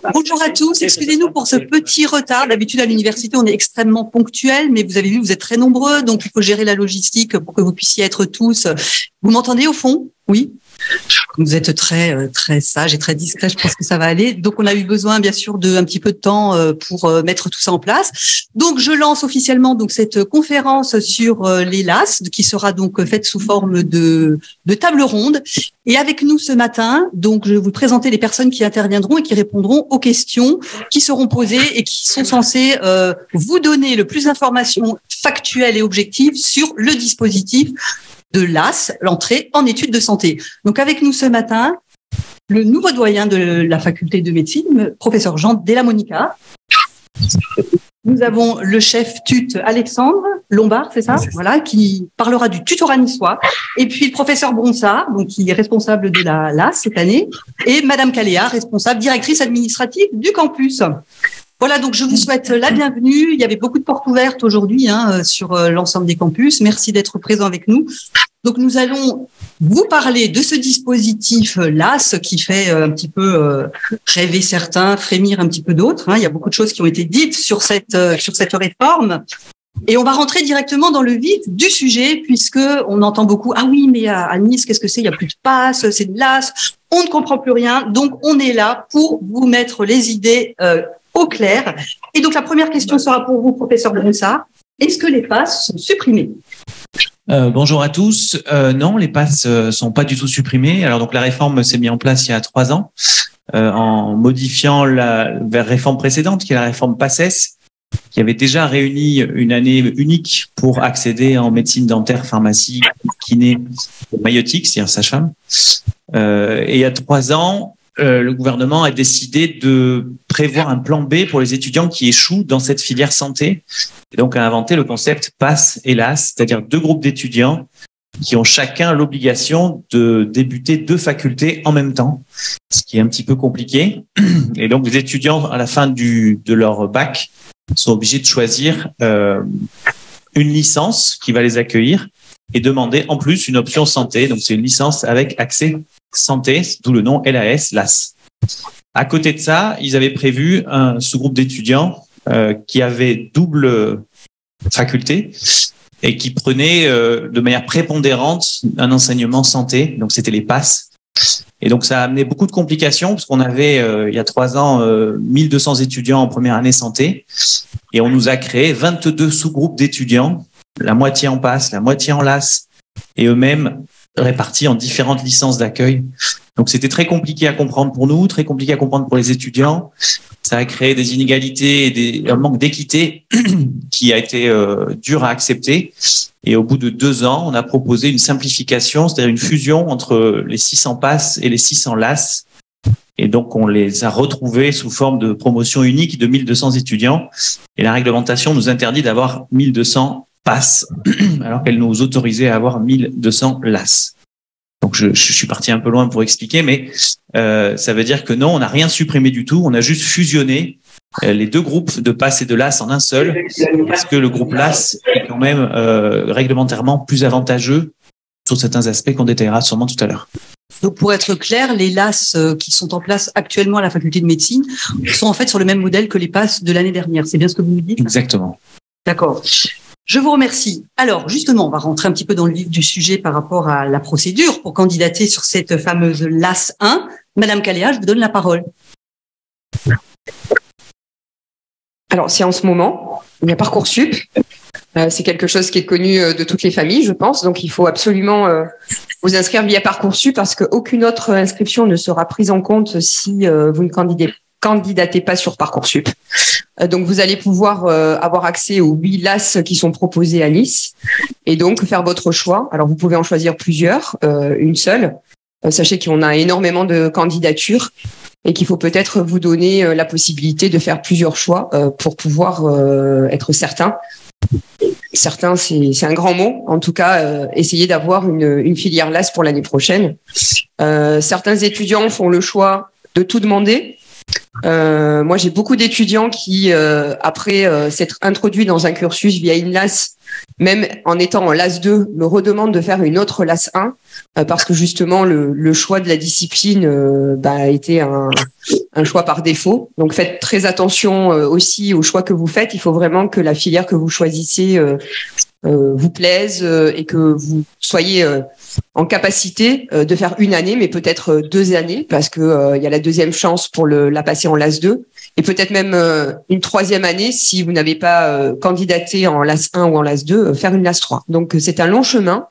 Bonjour à tous, excusez-nous pour ce petit retard. D'habitude à l'université, on est extrêmement ponctuel, mais vous avez vu, vous êtes très nombreux, donc il faut gérer la logistique pour que vous puissiez être tous. Vous m'entendez au fond? Oui. Vous êtes très sage et très discret, je pense que ça va aller. Donc on a eu besoin bien sûr d'un petit peu de temps pour mettre tout ça en place. Donc je lance officiellement donc cette conférence sur les LAS qui sera donc faite sous forme de table ronde. Et avec nous ce matin, donc je vais vous présenter les personnes qui interviendront et qui répondront aux questions qui seront posées et qui sont censées vous donner le plus d'informations factuelles et objectives sur le dispositif de l'AS, l'entrée en études de santé. Donc avec nous ce matin, le nouveau doyen de la faculté de médecine, le professeur Jean Della Monica. Nous avons le chef TUT Alexandre Lombard, c'est ça? Voilà, qui parlera du tutorat niçois. Et puis le professeur Bronsard, donc qui est responsable de la LAS cette année, et Madame Caléa, responsable directrice administrative du campus. Voilà, donc je vous souhaite la bienvenue. Il y avait beaucoup de portes ouvertes aujourd'hui sur l'ensemble des campus. Merci d'être présents avec nous. Donc nous allons vous parler de ce dispositif LAS qui fait un petit peu rêver certains, frémir un petit peu d'autres. Il y a beaucoup de choses qui ont été dites sur cette réforme. Et on va rentrer directement dans le vif du sujet puisque on entend beaucoup « Ah oui, mais à Nice, qu'est-ce que c'est? Il n'y a plus de passe, c'est de LAS, on ne comprend plus rien. » Donc on est là pour vous mettre les idées au clair. Et donc, la première question sera pour vous, professeur Bronsard. Est-ce que les passes sont supprimées? Bonjour à tous. Non, les passes sont pas du tout supprimées. Alors, donc, la réforme s'est mise en place il y a 3 ans en modifiant la réforme précédente, qui est la réforme PACES, qui avait déjà réuni une année unique pour accéder en médecine dentaire, pharmacie, kiné, maïeutique, c'est-à-dire sage-femme. Et il y a 3 ans, le gouvernement a décidé de prévoir un plan B pour les étudiants qui échouent dans cette filière santé et donc a inventé le concept PASS et LAS, c'est-à-dire 2 groupes d'étudiants qui ont chacun l'obligation de débuter 2 facultés en même temps, ce qui est un petit peu compliqué. Et donc les étudiants à la fin de leur bac sont obligés de choisir une licence qui va les accueillir et demander en plus une option santé. Donc c'est une licence avec accès santé, d'où le nom LAS, LAS. À côté de ça, ils avaient prévu un sous-groupe d'étudiants qui avait double faculté et qui prenait de manière prépondérante un enseignement santé. Donc, c'était les PASS. Et donc, ça a amené beaucoup de complications parce qu'on avait, il y a 3 ans, 1200 étudiants en première année santé et on nous a créé 22 sous-groupes d'étudiants, la moitié en PASS, la moitié en LAS et eux-mêmes répartis en différentes licences d'accueil. Donc, c'était très compliqué à comprendre pour nous, très compliqué à comprendre pour les étudiants. Ça a créé des inégalités et un manque d'équité qui a été dur à accepter. Et au bout de 2 ans, on a proposé une simplification, c'est-à-dire une fusion entre les 600 PASS et les 600 LAS. Et donc, on les a retrouvés sous forme de promotion unique de 1200 étudiants. Et la réglementation nous interdit d'avoir 1200 PASS, alors qu'elle nous autorisait à avoir 1200 LAS. Donc, je suis parti un peu loin pour expliquer, mais ça veut dire que non, on n'a rien supprimé du tout. On a juste fusionné les 2 groupes de PASS et de LAS en un seul, parce que le groupe LAS est quand même réglementairement plus avantageux sur certains aspects qu'on détaillera sûrement tout à l'heure. Donc, pour être clair, les LAS qui sont en place actuellement à la faculté de médecine sont en fait sur le même modèle que les PASS de l'année dernière. C'est bien ce que vous nous dites? Exactement. D'accord. Je vous remercie. Alors, justement, on va rentrer un petit peu dans le vif du sujet par rapport à la procédure pour candidater sur cette fameuse LAS 1. Madame Caléa, je vous donne la parole. Alors, c'est en ce moment, il y a Parcoursup. C'est quelque chose qui est connu de toutes les familles, je pense. Donc, il faut absolument vous inscrire via Parcoursup parce qu'aucune autre inscription ne sera prise en compte si vous ne candidatez pas sur Parcoursup. Donc, vous allez pouvoir avoir accès aux 8 LAS qui sont proposés à Nice et donc faire votre choix. Alors, vous pouvez en choisir plusieurs, une seule. Sachez qu'on a énormément de candidatures et qu'il faut peut-être vous donner la possibilité de faire plusieurs choix pour pouvoir être certain. Certain, c'est un grand mot. En tout cas, essayez d'avoir une filière LAS pour l'année prochaine. Certains étudiants font le choix de tout demander. Moi, j'ai beaucoup d'étudiants qui, après s'être introduits dans un cursus via une LAS, même en étant en LAS 2, me redemande de faire une autre LAS 1 parce que justement le choix de la discipline a été un choix par défaut. Donc faites très attention aussi au choix que vous faites. Il faut vraiment que la filière que vous choisissez vous plaise et que vous soyez en capacité de faire une année, mais peut-être 2 années, parce que il y a la deuxième chance pour la passer en LAS 2, et peut-être même une 3e année si vous n'avez pas candidaté en LAS 1 ou en LAS 2, faire une LAS 3. Donc c'est un long chemin,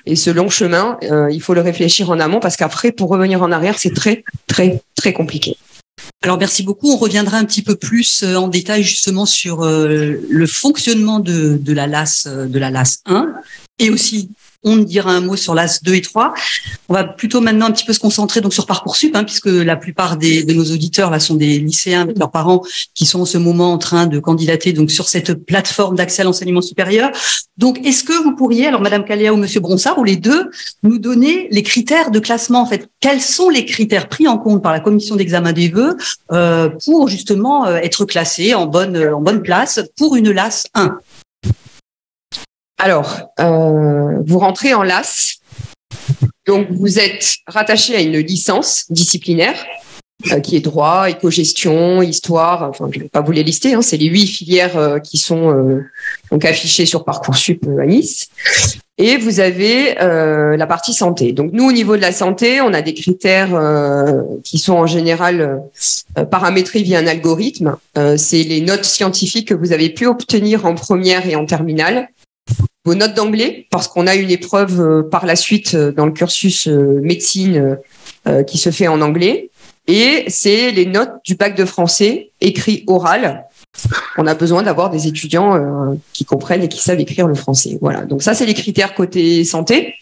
et ce long chemin, il faut le réfléchir en amont, parce qu'après, pour revenir en arrière, c'est très, très, très compliqué. Alors merci beaucoup. On reviendra un petit peu plus en détail justement sur le fonctionnement de la LAS 1 et aussi on dira un mot sur LAS 2 et 3. On va plutôt maintenant un petit peu se concentrer donc sur Parcoursup, puisque la plupart de nos auditeurs là sont des lycéens avec leurs parents qui sont en ce moment en train de candidater donc sur cette plateforme d'accès à l'enseignement supérieur. Donc est-ce que vous pourriez, alors Madame Caléa ou Monsieur Bronsart ou les deux, nous donner les critères de classement en fait? Quels sont les critères pris en compte par la commission d'examen des vœux pour justement être classé en bonne place pour une LAS 1? Alors, vous rentrez en LAS, donc vous êtes rattaché à une licence disciplinaire qui est droit, éco-gestion, histoire, enfin je ne vais pas vous les lister, c'est les 8 filières qui sont donc affichées sur Parcoursup à Nice. Et vous avez la partie santé. Donc nous, au niveau de la santé, on a des critères qui sont en général paramétrés via un algorithme. C'est les notes scientifiques que vous avez pu obtenir en première et en terminale. Vos notes d'anglais, parce qu'on a une épreuve par la suite dans le cursus médecine qui se fait en anglais. Et c'est les notes du bac de français écrit oral. On a besoin d'avoir des étudiants qui comprennent et qui savent écrire le français. Voilà. Donc ça, c'est les critères côté santé.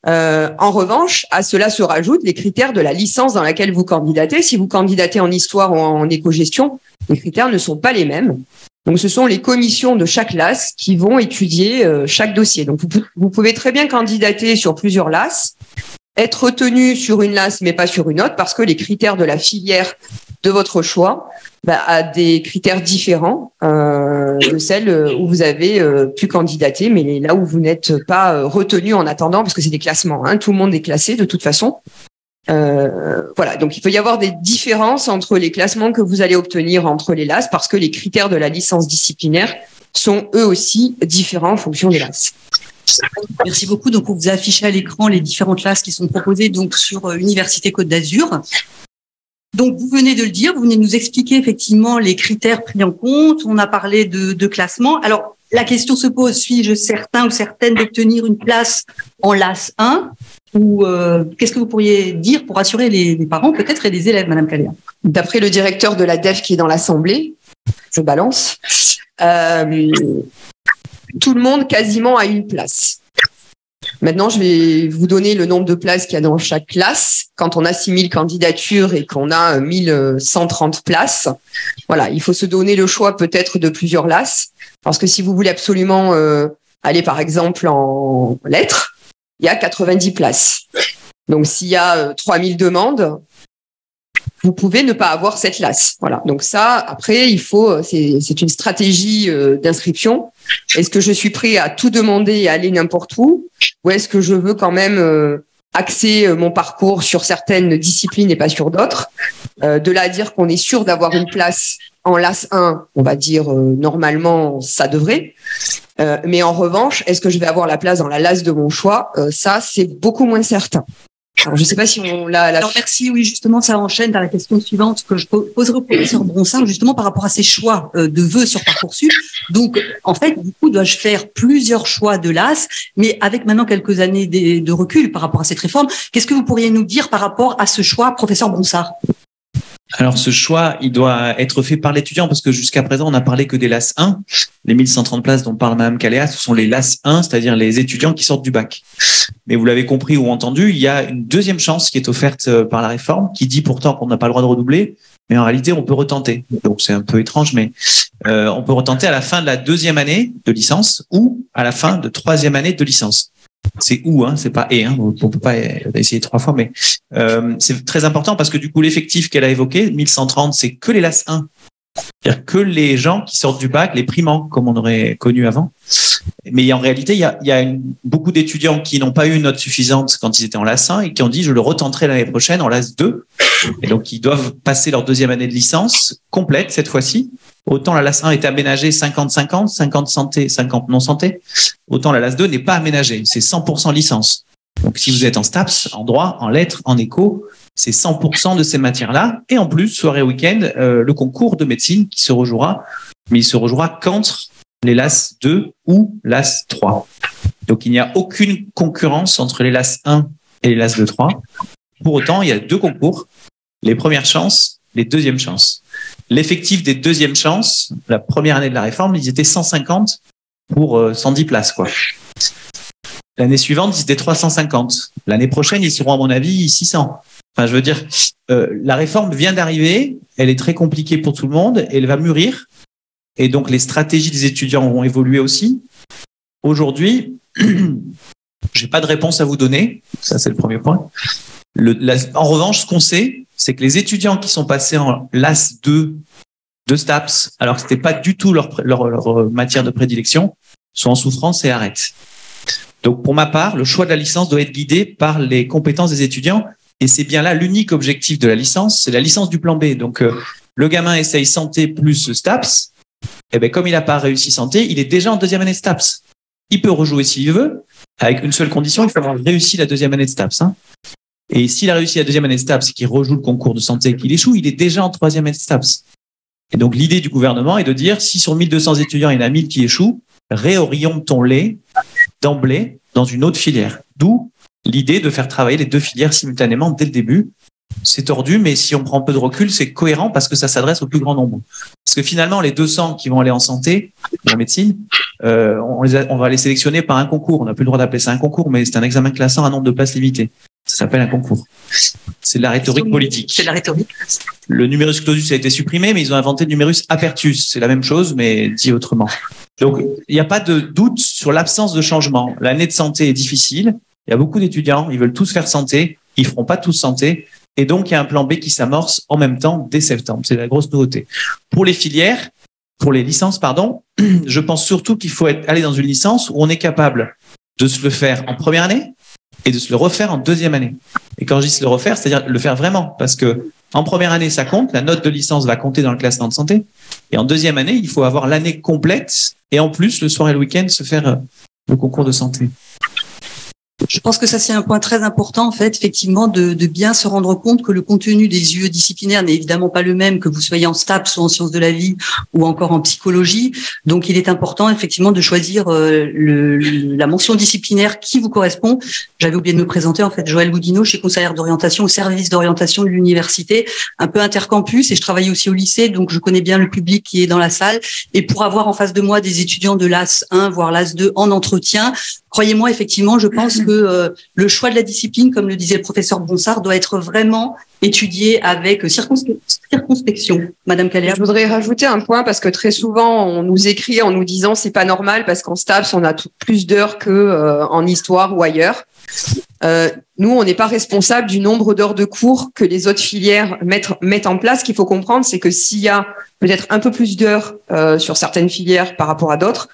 En revanche, à cela se rajoutent les critères de la licence dans laquelle vous candidatez. Si vous candidatez en histoire ou en éco-gestion, les critères ne sont pas les mêmes. Donc, ce sont les commissions de chaque LAS qui vont étudier chaque dossier. Donc, vous pouvez très bien candidater sur plusieurs LAS, être retenu sur une LAS mais pas sur une autre, parce que les critères de la filière de votre choix a des critères différents de celles où vous avez pu candidater, mais là où vous n'êtes pas retenu en attendant, parce que c'est des classements. Tout le monde est classé de toute façon. Voilà, donc il peut y avoir des différences entre les classements que vous allez obtenir entre les LAS, parce que les critères de la licence disciplinaire sont eux aussi différents en fonction des LAS. Merci beaucoup. Donc, on vous a affiché à l'écran les différentes LAS qui sont proposées donc sur Université Côte d'Azur. Donc, vous venez de le dire, vous venez de nous expliquer effectivement les critères pris en compte. On a parlé de classement. Alors, la question se pose, suis-je certain ou certaine d'obtenir une place en LAS 1 ou qu'est-ce que vous pourriez dire pour assurer les parents peut-être et les élèves, Madame Caléa? D'après le directeur de la DEF qui est dans l'Assemblée, je balance, tout le monde quasiment a une place. Maintenant, je vais vous donner le nombre de places qu'il y a dans chaque classe. Quand on a 6000 candidatures et qu'on a 1130 places, voilà, il faut se donner le choix peut-être de plusieurs LAS. Parce que si vous voulez absolument aller, par exemple, en lettres, il y a 90 places. Donc, s'il y a 3000 demandes, vous pouvez ne pas avoir cette LAS. Voilà. Donc ça, après, il faut, c'est une stratégie d'inscription. Est-ce que je suis prêt à tout demander et aller n'importe où, ou est-ce que je veux quand même axer mon parcours sur certaines disciplines et pas sur d'autres? De là à dire qu'on est sûr d'avoir une place en LAS 1, on va dire normalement ça devrait. Mais en revanche, est-ce que je vais avoir la place dans la LAS de mon choix? Ça, c'est beaucoup moins certain. Alors, je ne sais pas si on l'a. Alors, merci. Oui, justement, ça enchaîne vers la question suivante que je poserai au professeur Bronsart, justement, par rapport à ces choix de vœux sur Parcoursup. Donc, en fait, du coup, dois-je faire plusieurs choix de LAS, mais avec maintenant quelques années de recul par rapport à cette réforme, qu'est-ce que vous pourriez nous dire par rapport à ce choix, professeur Bronsart? Alors, ce choix, il doit être fait par l'étudiant parce que jusqu'à présent, on n'a parlé que des LAS 1. Les 1130 places dont parle Mme Caléa, ce sont les LAS 1, c'est-à-dire les étudiants qui sortent du bac. Mais vous l'avez compris ou entendu, il y a une deuxième chance qui est offerte par la réforme, qui dit pourtant qu'on n'a pas le droit de redoubler, mais en réalité, on peut retenter. Donc, c'est un peu étrange, mais on peut retenter à la fin de la 2e année de licence ou à la fin de 3e année de licence. C'est ou, c'est pas et, on peut pas essayer 3 fois, mais c'est très important parce que du coup, l'effectif qu'elle a évoqué, 1130, c'est que les LAS 1 C'est-à-dire que les gens qui sortent du bac, les primants, comme on aurait connu avant. Mais en réalité, il y a beaucoup d'étudiants qui n'ont pas eu une note suffisante quand ils étaient en LAS 1 et qui ont dit je le retenterai l'année prochaine en LAS 2. Et donc, ils doivent passer leur deuxième année de licence complète cette fois-ci. Autant la LAS 1 est aménagée 50-50, 50 santé, 50 non santé. Autant la LAS 2 n'est pas aménagée. C'est 100% licence. Donc, si vous êtes en STAPS, en droit, en lettres, en éco, c'est 100% de ces matières-là. Et en plus, soirée week-end, le concours de médecine qui se rejouera, mais il se rejouera qu'entre les LAS 2 ou LAS 3. Donc, il n'y a aucune concurrence entre les LAS 1 et les LAS 2-3. Pour autant, il y a 2 concours, les premières chances, les deuxièmes chances. L'effectif des deuxièmes chances, la première année de la réforme, ils étaient 150 pour 110 places, quoi. L'année suivante, ils étaient 350. L'année prochaine, ils seront, à mon avis, 600. Enfin, je veux dire, la réforme vient d'arriver, elle est très compliquée pour tout le monde, et elle va mûrir. Et donc, les stratégies des étudiants vont évoluer aussi. Aujourd'hui, j'ai pas de réponse à vous donner. Ça, c'est le premier point. En revanche, ce qu'on sait, c'est que les étudiants qui sont passés en LAS 2 de STAPS, alors que c'était pas du tout leur matière de prédilection, sont en souffrance et arrêtent. Donc, pour ma part, le choix de la licence doit être guidé par les compétences des étudiants. Et c'est bien là l'unique objectif de la licence, c'est la licence du plan B. Donc, le gamin essaye santé plus STAPS. Eh ben, comme il n'a pas réussi santé, il est déjà en deuxième année de STAPS. Il peut rejouer s'il veut, avec une seule condition, il faut avoir réussi la deuxième année de STAPS. Hein. Et s'il a réussi la deuxième année de STAPS et qu'il rejoue le concours de santé et qu'il échoue, il est déjà en troisième année de STAPS. Et donc, l'idée du gouvernement est de dire, si sur 1200 étudiants, il y en a 1000 qui échouent, réorientons-les d'emblée dans une autre filière. D'où l'idée de faire travailler les 2 filières simultanément dès le début. C'est tordu, mais si on prend un peu de recul, c'est cohérent parce que ça s'adresse au plus grand nombre. Parce que finalement, les 200 qui vont aller en santé, en médecine, on va les sélectionner par un concours. On n'a plus le droit d'appeler ça un concours, mais c'est un examen classant à nombre de places limitées. Ça s'appelle un concours. C'est de la rhétorique politique. C'est de la rhétorique. Le numerus clausus a été supprimé, mais ils ont inventé le numerus apertus. C'est la même chose, mais dit autrement. Donc, il n'y a pas de doute sur l'absence de changement. L'année de santé est difficile. Il y a beaucoup d'étudiants, ils veulent tous faire santé. Ils feront pas tous santé. Et donc, il y a un plan B qui s'amorce en même temps dès septembre. C'est la grosse nouveauté. Pour les filières, pour les licences, pardon, je pense surtout qu'il faut aller dans une licence où on est capable de se le faire en première année et de se le refaire en deuxième année. Et quand je dis se le refaire, c'est-à-dire le faire vraiment. Parce que en première année, ça compte. La note de licence va compter dans le classement de santé. Et en deuxième année, il faut avoir l'année complète et en plus, le soir et le week-end, se faire le concours de santé. Je pense que ça, c'est un point très important, en fait, effectivement, de bien se rendre compte que le contenu des UE disciplinaires n'est évidemment pas le même que vous soyez en STAPS ou en sciences de la vie ou encore en psychologie. Donc, il est important, effectivement, de choisir la mention disciplinaire qui vous correspond. J'avais oublié de me présenter, en fait, Joëlle Boudinot, je suis conseillère d'orientation au service d'orientation de l'université, un peu intercampus, et je travaille aussi au lycée, donc je connais bien le public qui est dans la salle. Et pour avoir en face de moi des étudiants de LAS 1, voire LAS 2 en entretien, croyez-moi, effectivement, je pense que le choix de la discipline, comme le disait le professeur Bronsart, doit être vraiment étudié avec circonspection. Madame Calais. Je voudrais rajouter un point parce que très souvent, on nous écrit en nous disant c'est pas normal parce qu'en STAPS, on a plus d'heures que en histoire ou ailleurs. Nous, on n'est pas responsable du nombre d'heures de cours que les autres filières mettent en place. Ce qu'il faut comprendre, c'est que s'il y a peut-être un peu plus d'heures sur certaines filières par rapport à d'autres,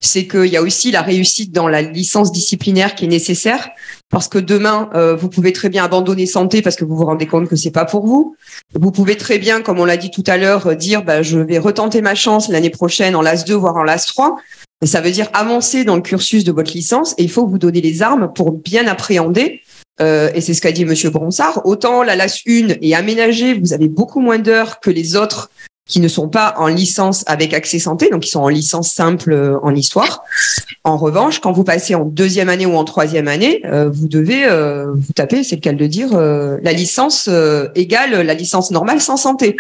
c'est qu'il y a aussi la réussite dans la licence disciplinaire qui est nécessaire. Parce que demain, vous pouvez très bien abandonner santé parce que vous vous rendez compte que c'est pas pour vous. Vous pouvez très bien, comme on l'a dit tout à l'heure, dire je vais retenter ma chance l'année prochaine en LAS 2 voire en LAS 3. Et ça veut dire avancer dans le cursus de votre licence et il faut vous donner les armes pour bien appréhender. Et c'est ce qu'a dit Monsieur Bronsart. Autant la LAS 1 est aménagée, vous avez beaucoup moins d'heures que les autres qui ne sont pas en licence avec accès santé, donc qui sont en licence simple en histoire. En revanche, quand vous passez en deuxième année ou en troisième année, vous devez vous taper, c'est le cas de le dire, la licence égale la licence normale sans santé.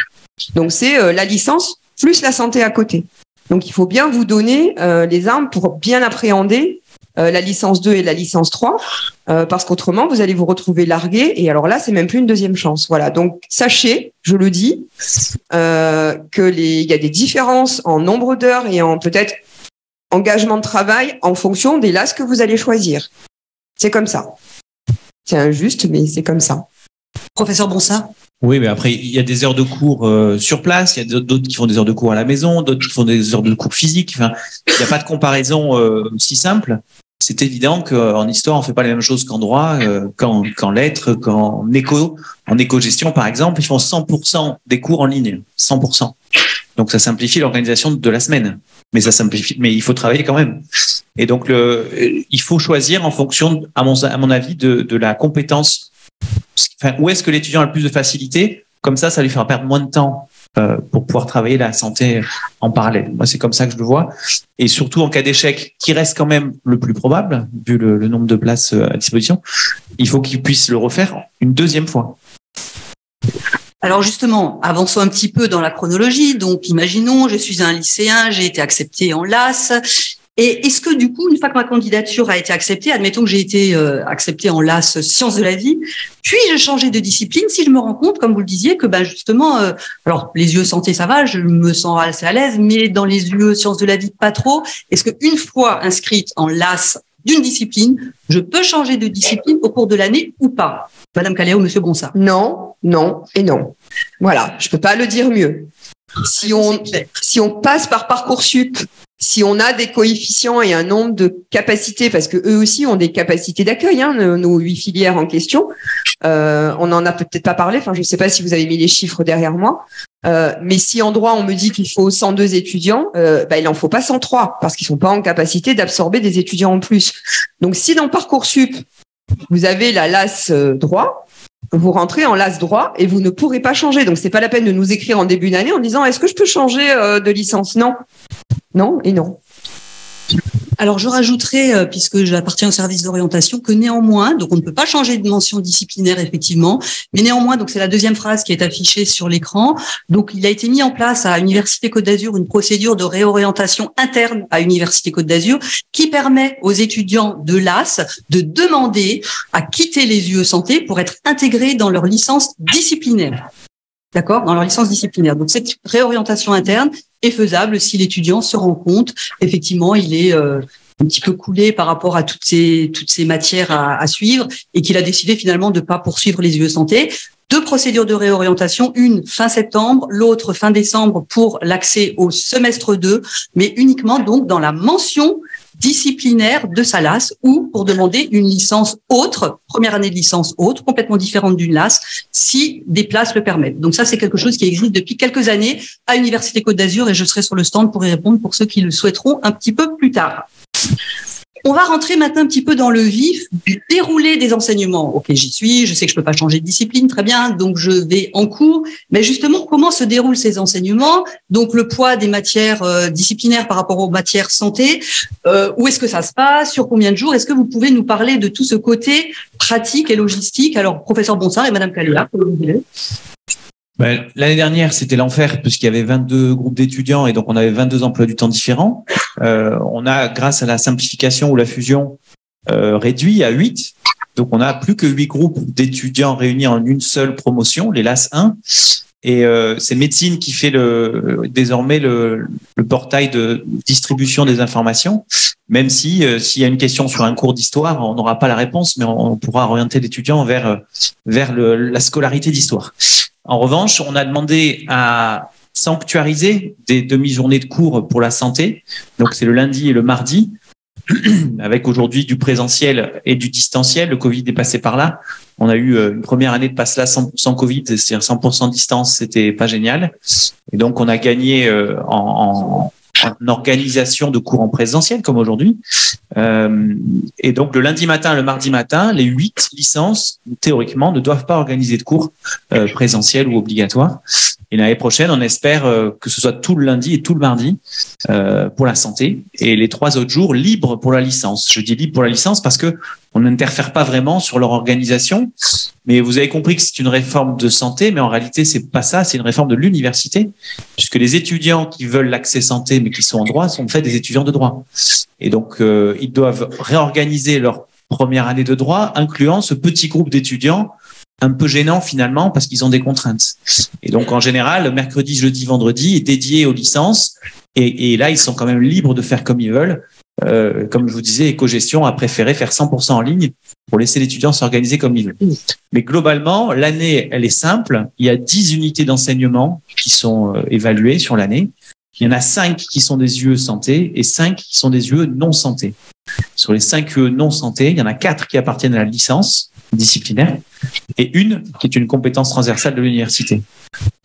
Donc c'est la licence plus la santé à côté. Donc il faut bien vous donner les armes pour bien appréhender la licence 2 et la licence 3, parce qu'autrement, vous allez vous retrouver largué. Et alors là, c'est même plus une deuxième chance. Voilà. Donc, sachez, je le dis, il y a des différences en nombre d'heures et en peut-être engagement de travail en fonction des LAS que vous allez choisir. C'est comme ça. C'est injuste, mais c'est comme ça. Professeur Bronsart. Oui, mais après, il y a des heures de cours sur place, il y a d'autres qui font des heures de cours à la maison, d'autres qui font des heures de cours physiques. Enfin, il n'y a pas de comparaison si simple. C'est évident qu'en histoire, on fait pas les mêmes choses qu'en droit, qu'en lettres, qu'en éco. En éco-gestion, par exemple, ils font 100% des cours en ligne. 100%. Donc, ça simplifie l'organisation de la semaine. Mais ça simplifie, mais il faut travailler quand même. Et donc, il faut choisir en fonction, à mon avis, de la compétence. Enfin, où est-ce que l'étudiant a le plus de facilité? Comme ça lui fera perdre moins de temps pour pouvoir travailler la santé en parallèle. Moi, c'est comme ça que je le vois. Et surtout en cas d'échec, qui reste quand même le plus probable, vu le nombre de places à disposition, il faut qu'il puisse le refaire une deuxième fois. Alors justement, avançons un petit peu dans la chronologie. Donc, imaginons, je suis un lycéen, j'ai été accepté en LAS. Et est-ce que du coup, une fois que ma candidature a été acceptée, admettons que j'ai été acceptée en LAS sciences de la vie, puis-je changer de discipline si je me rends compte, comme vous le disiez, que justement, alors les UE santé ça va, je me sens assez à l'aise, mais dans les UE sciences de la vie pas trop. Est-ce qu'une fois inscrite en LAS d'une discipline, je peux changer de discipline au cours de l'année ou pas? Madame Caléo, Monsieur Bonsard. Non, non et non. Voilà, je peux pas le dire mieux. Si on passe par Parcoursup, si on a des coefficients et un nombre de capacités, parce que eux aussi ont des capacités d'accueil, nos 8 filières en question, on n'en a peut-être pas parlé, enfin je ne sais pas si vous avez mis les chiffres derrière moi, mais si en droit on me dit qu'il faut 102 étudiants, il n'en faut pas 103, parce qu'ils ne sont pas en capacité d'absorber des étudiants en plus. Donc si dans Parcoursup, vous avez la LAS droit, vous rentrez en LAS droit et vous ne pourrez pas changer. Donc, c'est pas la peine de nous écrire en début d'année en disant est-ce que je peux changer de licence? Non. Non et non. Alors, je rajouterai, puisque j'appartiens au service d'orientation, que néanmoins, donc on ne peut pas changer de mention disciplinaire, effectivement, mais néanmoins, donc c'est la deuxième phrase qui est affichée sur l'écran. Donc, il a été mis en place à Université Côte d'Azur une procédure de réorientation interne à Université Côte d'Azur qui permet aux étudiants de l'AS de demander à quitter les UE santé pour être intégrés dans leur licence disciplinaire. D'accord, dans leur licence disciplinaire. Donc cette réorientation interne est faisable si l'étudiant se rend compte, effectivement, il est un petit peu coulé par rapport à toutes ces matières à suivre et qu'il a décidé finalement de ne pas poursuivre les UE santé. 2 procédures de réorientation, une fin septembre, l'autre fin décembre pour l'accès au semestre 2, mais uniquement donc dans la mention disciplinaire de sa LAS ou pour demander une licence autre, première année de licence autre, complètement différente d'une LAS, si des places le permettent. Donc ça, c'est quelque chose qui existe depuis quelques années à Université Côte d'Azur et je serai sur le stand pour y répondre pour ceux qui le souhaiteront un petit peu plus tard. On va rentrer maintenant un petit peu dans le vif du déroulé des enseignements. Ok, j'y suis, je sais que je peux pas changer de discipline, très bien, donc je vais en cours. Mais justement, comment se déroulent ces enseignements? Donc le poids des matières disciplinaires par rapport aux matières santé, où est-ce que ça se passe? Sur combien de jours? Est-ce que vous pouvez nous parler de tout ce côté pratique et logistique? Alors, professeur Bonsard et Madame Caléa, comment vous voulez? L'année dernière, c'était l'enfer puisqu'il y avait 22 groupes d'étudiants et donc on avait 22 emplois du temps différents. On a, grâce à la simplification ou la fusion, réduit à 8. Donc, on a plus que 8 groupes d'étudiants réunis en une seule promotion, les LAS 1. Et c'est médecine qui fait désormais le portail de distribution des informations. Même si s'il y a une question sur un cours d'histoire, on n'aura pas la réponse, mais on pourra orienter l'étudiant vers la scolarité d'histoire. En revanche, on a demandé à sanctuariser des demi-journées de cours pour la santé. Donc, c'est le lundi et le mardi, avec aujourd'hui du présentiel et du distanciel. Le Covid est passé par là. On a eu une première année de passe-là 100% Covid, c'est-à-dire 100% distance, c'était pas génial. Et donc, on a gagné en organisation de cours en présentiel, comme aujourd'hui. Et donc, le lundi matin, le mardi matin, les 8 licences, théoriquement, ne doivent pas organiser de cours présentiels ou obligatoires. Et l'année prochaine, on espère que ce soit tout le lundi et tout le mardi pour la santé et les 3 autres jours libres pour la licence. Je dis libre pour la licence parce que on n'interfère pas vraiment sur leur organisation. Mais vous avez compris que c'est une réforme de santé, mais en réalité, c'est pas ça, c'est une réforme de l'université, puisque les étudiants qui veulent l'accès santé, mais qui sont en droit, sont en fait des étudiants de droit. Et donc, ils doivent réorganiser leur première année de droit, incluant ce petit groupe d'étudiants un peu gênant finalement parce qu'ils ont des contraintes. Et donc, en général, mercredi, jeudi, vendredi est dédié aux licences. Et là, ils sont quand même libres de faire comme ils veulent. Comme je vous disais, Éco-gestion a préféré faire 100% en ligne pour laisser l'étudiant s'organiser comme il veut. Mais globalement, l'année, elle est simple. Il y a 10 unités d'enseignement qui sont évaluées sur l'année. Il y en a 5 qui sont des UE santé et 5 qui sont des UE non santé. Sur les 5 UE non santé, il y en a 4 qui appartiennent à la licence disciplinaire et une qui est une compétence transversale de l'université.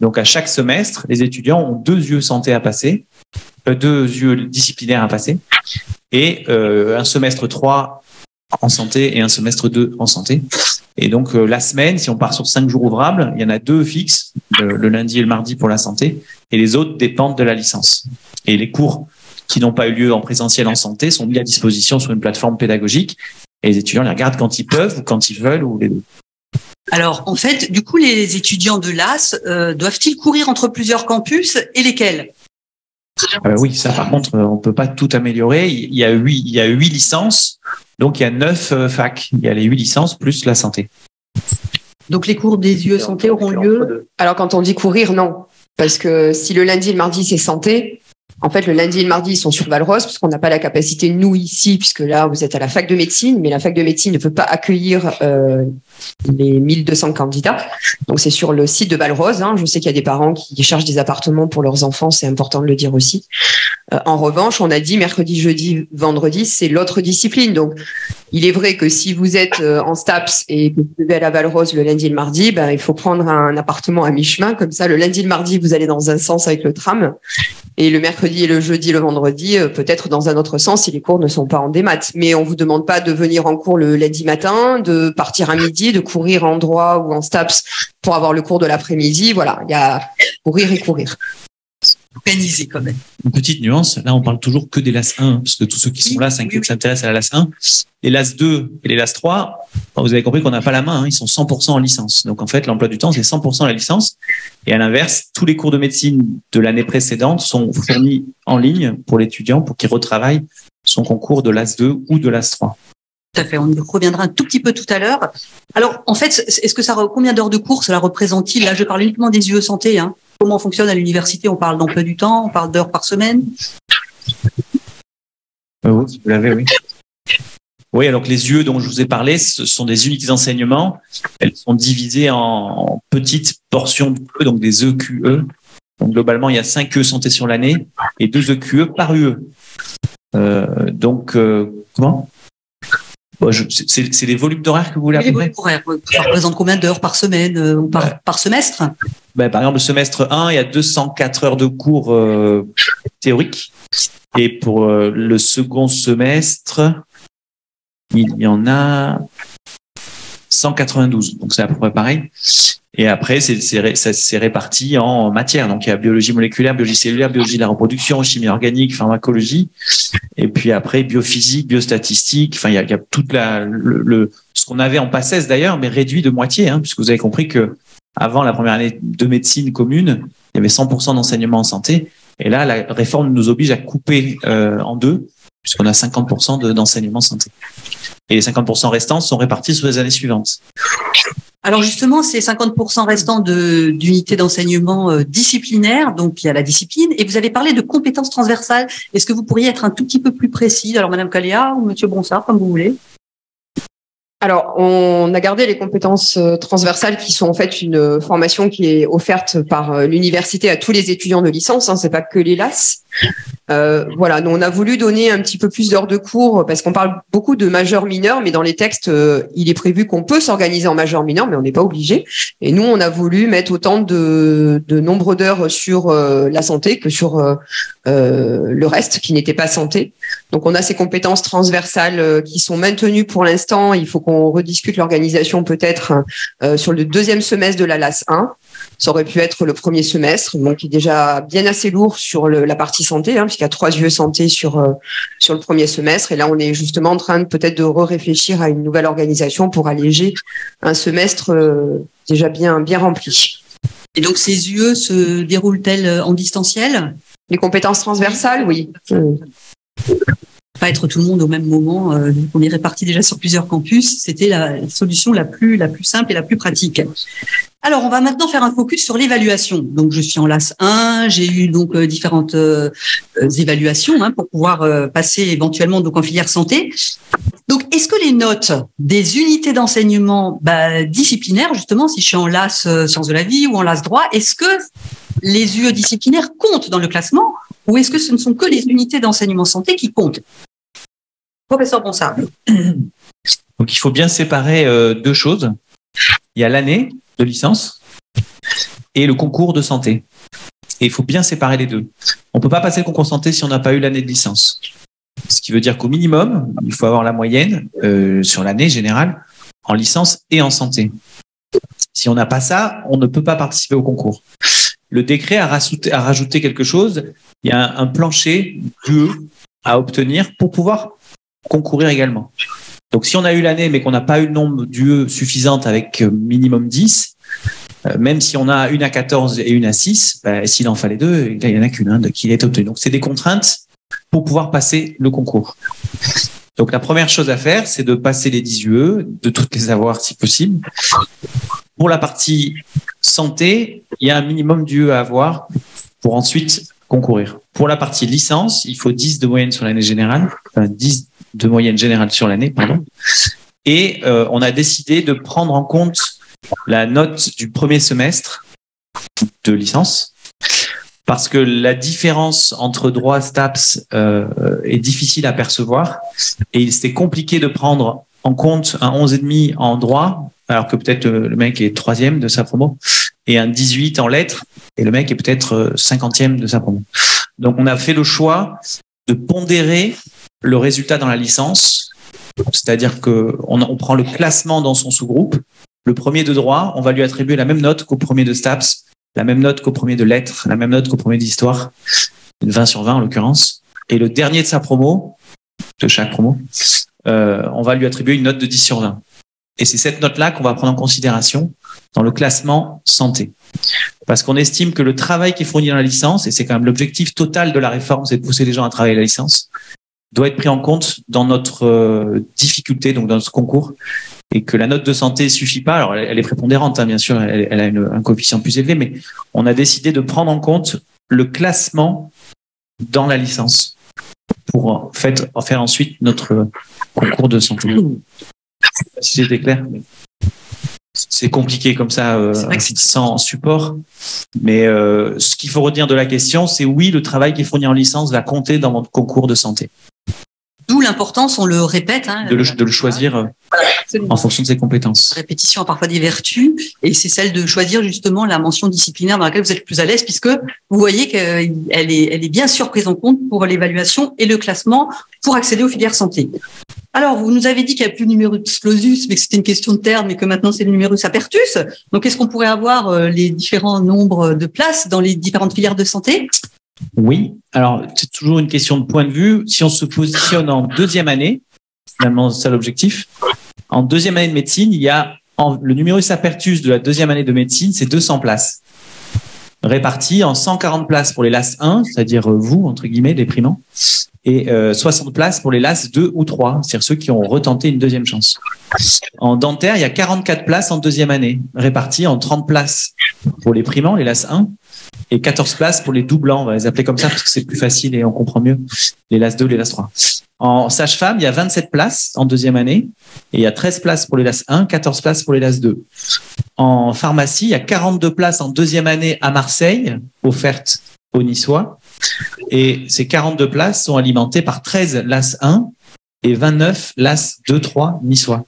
Donc, à chaque semestre, les étudiants ont 2 UE santé à passer, 2 UE disciplinaires à passer et un semestre 3 en santé et un semestre 2 en santé. Et donc, la semaine, si on part sur 5 jours ouvrables, il y en a 2 fixes, le lundi et le mardi pour la santé, et les autres dépendent de la licence. Et les cours qui n'ont pas eu lieu en présentiel en santé sont mis à disposition sur une plateforme pédagogique, et les étudiants les regardent quand ils peuvent, ou quand ils veulent, ou les deux. Alors, en fait, du coup, les étudiants de l'AS doivent-ils courir entre plusieurs campus et lesquels? Oui, ça, par contre, on peut pas tout améliorer. Il y a 8 licences, donc il y a 9 facs. Il y a les 8 licences plus la santé. Donc, les cours des UE santé auront lieu? Alors, quand on dit courir, non. Parce que si le lundi et le mardi, c'est santé, en fait, le lundi et le mardi, ils sont sur Valros, parce qu'on n'a pas la capacité, nous, ici, puisque là, vous êtes à la fac de médecine, mais la fac de médecine ne peut pas accueillir les 1200 candidats. Donc, c'est sur le site de Valros. Je sais qu'il y a des parents qui cherchent des appartements pour leurs enfants, c'est important de le dire aussi. En revanche, on a dit mercredi, jeudi, vendredi, c'est l'autre discipline. Donc, il est vrai que si vous êtes en STAPS et que vous devez aller à Valros le lundi et le mardi, il faut prendre un appartement à mi-chemin. Comme ça, le lundi et le mardi, vous allez dans un sens avec le tram. Et le mercredi et le jeudi, le vendredi, peut-être dans un autre sens si les cours ne sont pas en démat. Mais on vous demande pas de venir en cours le lundi matin, de partir à midi, de courir en droit ou en STAPS pour avoir le cours de l'après-midi. Voilà, il y a courir et courir. Organisé quand même. Une petite nuance, là on parle toujours que des LAS 1, parce que tous ceux qui sont là s'intéressent à la LAS 1. Les LAS 2 et les LAS 3, vous avez compris qu'on n'a pas la main, ils sont 100% en licence. Donc en fait, l'emploi du temps, c'est 100% la licence. Et à l'inverse, tous les cours de médecine de l'année précédente sont fournis en ligne pour l'étudiant pour qu'il retravaille son concours de LAS 2 ou de LAS 3. Tout à fait, on y reviendra un tout petit peu tout à l'heure. Alors, en fait, est-ce que combien d'heures de cours cela représente-t-il? Là, je parle uniquement des UE santé. Comment on fonctionne à l'université? On parle d'emploi du temps, on parle d'heures par semaine? Oui, vous l'avez, oui. Oui, alors que les UE dont je vous ai parlé, ce sont des unités d'enseignement. Elles sont divisées en petites portions d'UE, donc des EQE. Donc, globalement, il y a 5 UE santé sur l'année et 2 EQE par UE. Comment? C'est les volumes d'horaire que vous voulez à peu près? Ça représente combien d'heures par semaine, par semestre? Par exemple, le semestre 1, il y a 204 heures de cours théoriques. Et pour le second semestre, il y en a 192. Donc, c'est à peu près pareil. Et après, c'est réparti en matières. Donc, il y a biologie moléculaire, biologie cellulaire, biologie de la reproduction, chimie organique, pharmacologie. Et puis après, biophysique, biostatistique. Enfin, il y a toute ce qu'on avait en PACES d'ailleurs, mais réduit de moitié, puisque vous avez compris que avant la première année de médecine commune, il y avait 100% d'enseignement en santé. Et là, la réforme nous oblige à couper en deux, puisqu'on a 50% d'enseignement santé. Et les 50% restants sont répartis sur les années suivantes. Alors justement, ces 50% restants d'unités d'enseignement disciplinaires, donc il y a la discipline, et vous avez parlé de compétences transversales. Est-ce que vous pourriez être un tout petit peu plus précis? Alors Madame Caléa ou Monsieur Bronsard, comme vous voulez. Alors, on a gardé les compétences transversales qui sont en fait une formation qui est offerte par l'université à tous les étudiants de licence, c'est pas que les LAS. Voilà, nous on a voulu donner un petit peu plus d'heures de cours parce qu'on parle beaucoup de majeur-mineur, mais dans les textes, il est prévu qu'on peut s'organiser en majeur-mineur, mais on n'est pas obligé. Et nous, on a voulu mettre autant de nombre d'heures sur la santé que sur le reste qui n'était pas santé. Donc, on a ces compétences transversales qui sont maintenues pour l'instant. Il faut qu'on rediscute l'organisation peut-être sur le deuxième semestre de la LAS 1. Ça aurait pu être le premier semestre, donc qui est déjà bien assez lourd sur la partie santé, puisqu'il y a 3 UE santé sur le premier semestre. Et là, on est justement en train peut-être de réfléchir à une nouvelle organisation pour alléger un semestre déjà bien rempli. Et donc, ces UE se déroulent-elles en distanciel? Les compétences transversales, oui. Pas être tout le monde au même moment, on est répartis déjà sur plusieurs campus, c'était la solution la plus simple et la plus pratique. Alors, on va maintenant faire un focus sur l'évaluation. Donc, je suis en LAS 1, j'ai eu donc différentes évaluations pour pouvoir passer éventuellement donc en filière santé. Donc, est-ce que les notes des unités d'enseignement disciplinaires, justement, si je suis en LAS sciences de la vie ou en LAS droit, est-ce que les UE disciplinaires comptent dans le classement ou est-ce que ce ne sont que les unités d'enseignement santé qui comptent? Professeur Bonsard. Donc, il faut bien séparer deux choses. Il y a l'année de licence et le concours de santé. Et il faut bien séparer les deux. On ne peut pas passer le concours santé si on n'a pas eu l'année de licence. Ce qui veut dire qu'au minimum, il faut avoir la moyenne sur l'année générale en licence et en santé. Si on n'a pas ça, on ne peut pas participer au concours. Le décret a rajouté quelque chose. Il y a un plancher d'UE à obtenir pour pouvoir concourir également. Donc, si on a eu l'année mais qu'on n'a pas eu le nombre d'UE suffisante avec minimum 10, même si on a une à 14 et une à 6, s'il en fallait deux, il n'y en a qu'une qui est obtenue. Donc, c'est des contraintes pour pouvoir passer le concours. Donc, la première chose à faire, c'est de passer les 10 UE, de toutes les avoir si possible. Pour la partie santé, il y a un minimum d'UE à avoir pour ensuite concourir. Pour la partie licence, il faut 10 de moyenne sur l'année générale, 10 de moyenne générale sur l'année, pardon. Et on a décidé de prendre en compte la note du premier semestre de licence, parce que la différence entre droit STAPS est difficile à percevoir et c'était compliqué de prendre en compte un 11,5 en droit, alors que peut-être le mec est 3e de sa promo, et un 18 en lettres, et le mec est peut-être 50e de sa promo. Donc on a fait le choix de pondérer le résultat dans la licence, c'est-à-dire qu'on prend le classement dans son sous-groupe. Le premier de droit, on va lui attribuer la même note qu'au premier de STAPS, la même note qu'au premier de lettres, la même note qu'au premier d'histoire, 20 sur 20 en l'occurrence. Et le dernier de sa promo, de chaque promo, on va lui attribuer une note de 10 sur 20. Et c'est cette note-là qu'on va prendre en considération dans le classement santé. Parce qu'on estime que le travail qui est fourni dans la licence, et c'est quand même l'objectif total de la réforme, c'est de pousser les gens à travailler la licence, doit être pris en compte dans notre difficulté, donc dans notre concours, et que la note de santé suffit pas. Alors, elle est prépondérante, bien sûr, elle a un coefficient plus élevé, mais on a décidé de prendre en compte le classement dans la licence pour en faire ensuite notre concours de santé. Si c'était clair, c'est compliqué comme ça, sans support. Mais ce qu'il faut retenir de la question, c'est oui, le travail qui est fourni en licence va compter dans votre concours de santé. D'où l'importance, on le répète, de le choisir en fonction de ses compétences. La répétition a parfois des vertus, et c'est celle de choisir justement la mention disciplinaire dans laquelle vous êtes le plus à l'aise, puisque vous voyez qu'elle est bien sûr prise en compte pour l'évaluation et le classement pour accéder aux filières santé. Alors, vous nous avez dit qu'il n'y a plus le numerus clausus, mais que c'était une question de terme et que maintenant c'est le numerus apertus. Donc, est-ce qu'on pourrait avoir les différents nombres de places dans les différentes filières de santé? Oui. Alors, c'est toujours une question de point de vue. Si on se positionne en deuxième année, finalement, c'est ça l'objectif. En deuxième année de médecine, il y a le numerus apertus de la deuxième année de médecine, c'est 200 places. Réparties en 140 places pour les LAS 1, c'est-à-dire vous, entre guillemets, les primants, et 60 places pour les LAS 2 ou 3, c'est-à-dire ceux qui ont retenté une deuxième chance. En dentaire, il y a 44 places en deuxième année, réparties en 30 places pour les primants, les LAS 1, et 14 places pour les doublants, on va les appeler comme ça parce que c'est plus facile et on comprend mieux, les LAS 2, les LAS 3. En sage-femme, il y a 27 places en deuxième année, et il y a 13 places pour les LAS 1, 14 places pour les LAS 2. En pharmacie, il y a 42 places en deuxième année à Marseille, offertes aux Niçois, et ces 42 places sont alimentées par 13 LAS 1 et 29 LAS 2, 3 Niçois.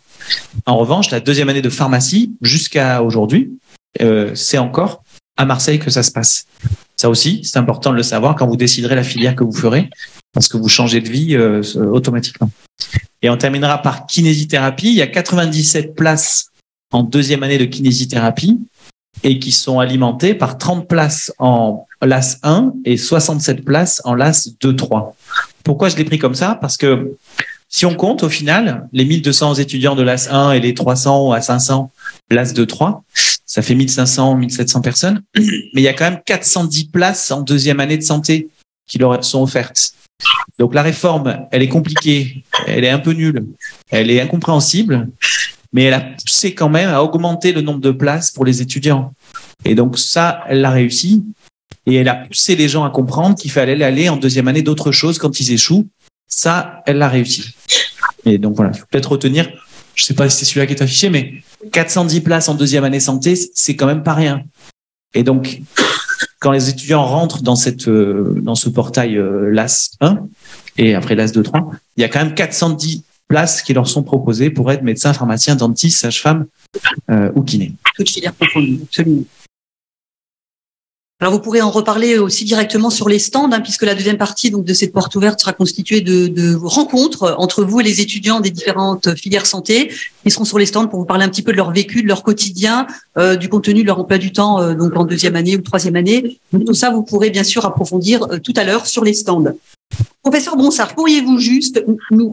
En revanche, la deuxième année de pharmacie, jusqu'à aujourd'hui, c'est encore à Marseille que ça se passe. Ça aussi, c'est important de le savoir quand vous déciderez la filière que vous ferez, parce que vous changez de vie automatiquement. Et on terminera par kinésithérapie. Il y a 97 places en deuxième année de kinésithérapie et qui sont alimentées par 30 places en LAS 1 et 67 places en LAS 2, 3. Pourquoi je l'ai pris comme ça? Parce que si on compte au final, les 1200 étudiants de LAS 1 et les 300 à 500 LAS 2, 3, ça fait 1500, 1700 personnes. Mais il y a quand même 410 places en deuxième année de santé qui leur sont offertes. Donc la réforme, elle est compliquée, elle est un peu nulle, elle est incompréhensible, mais elle a poussé quand même à augmenter le nombre de places pour les étudiants. Et donc ça, elle l'a réussi. Et elle a poussé les gens à comprendre qu'il fallait aller en deuxième année d'autres choses quand ils échouent. Ça, elle l'a réussi. Et donc voilà, il faut peut-être retenir, je sais pas si c'est celui-là qui est affiché, mais 410 places en deuxième année santé, c'est quand même pas rien. Et donc, quand les étudiants rentrent dans ce portail LAS 1 et après LAS 2, 3, il y a quand même 410 places qui leur sont proposées pour être médecin, pharmacien, dentiste, sage-femme ou kiné. Toutes filières confondues, absolument. Alors vous pourrez en reparler aussi directement sur les stands, puisque la deuxième partie donc de cette porte ouverte sera constituée de rencontres entre vous et les étudiants des différentes filières santé. Ils seront sur les stands pour vous parler un petit peu de leur vécu, de leur quotidien, du contenu de leur emploi du temps donc en deuxième année ou troisième année. Donc, tout ça, vous pourrez bien sûr approfondir tout à l'heure sur les stands. Professeur Bronsart, pourriez-vous juste nous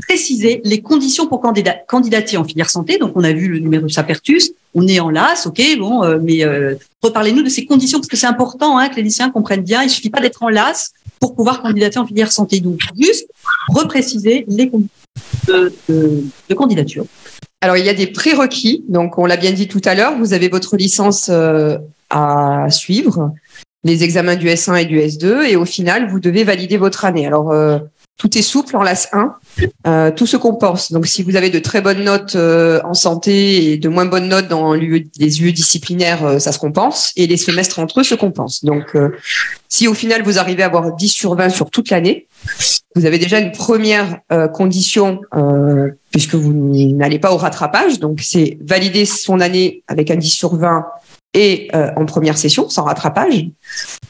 préciser les conditions pour candidater en filière santé? Donc, on a vu le numerus apertus, on est en LAS, ok, bon, mais reparlez-nous de ces conditions, parce que c'est important que les lycéens comprennent bien. Il suffit pas d'être en LAS pour pouvoir candidater en filière santé. Donc, juste repréciser les conditions de candidature. Alors, il y a des prérequis. Donc, on l'a bien dit tout à l'heure, vous avez votre licence à suivre, les examens du S1 et du S2, et au final, vous devez valider votre année. Alors, tout est souple en LAS 1, tout se compense. Donc, si vous avez de très bonnes notes en santé et de moins bonnes notes dans les UE disciplinaires, ça se compense, et les semestres entre eux se compensent. Donc, si au final, vous arrivez à avoir 10 sur 20 sur toute l'année, vous avez déjà une première condition, puisque vous n'allez pas au rattrapage. Donc, c'est valider son année avec un 10 sur 20 et en première session, sans rattrapage.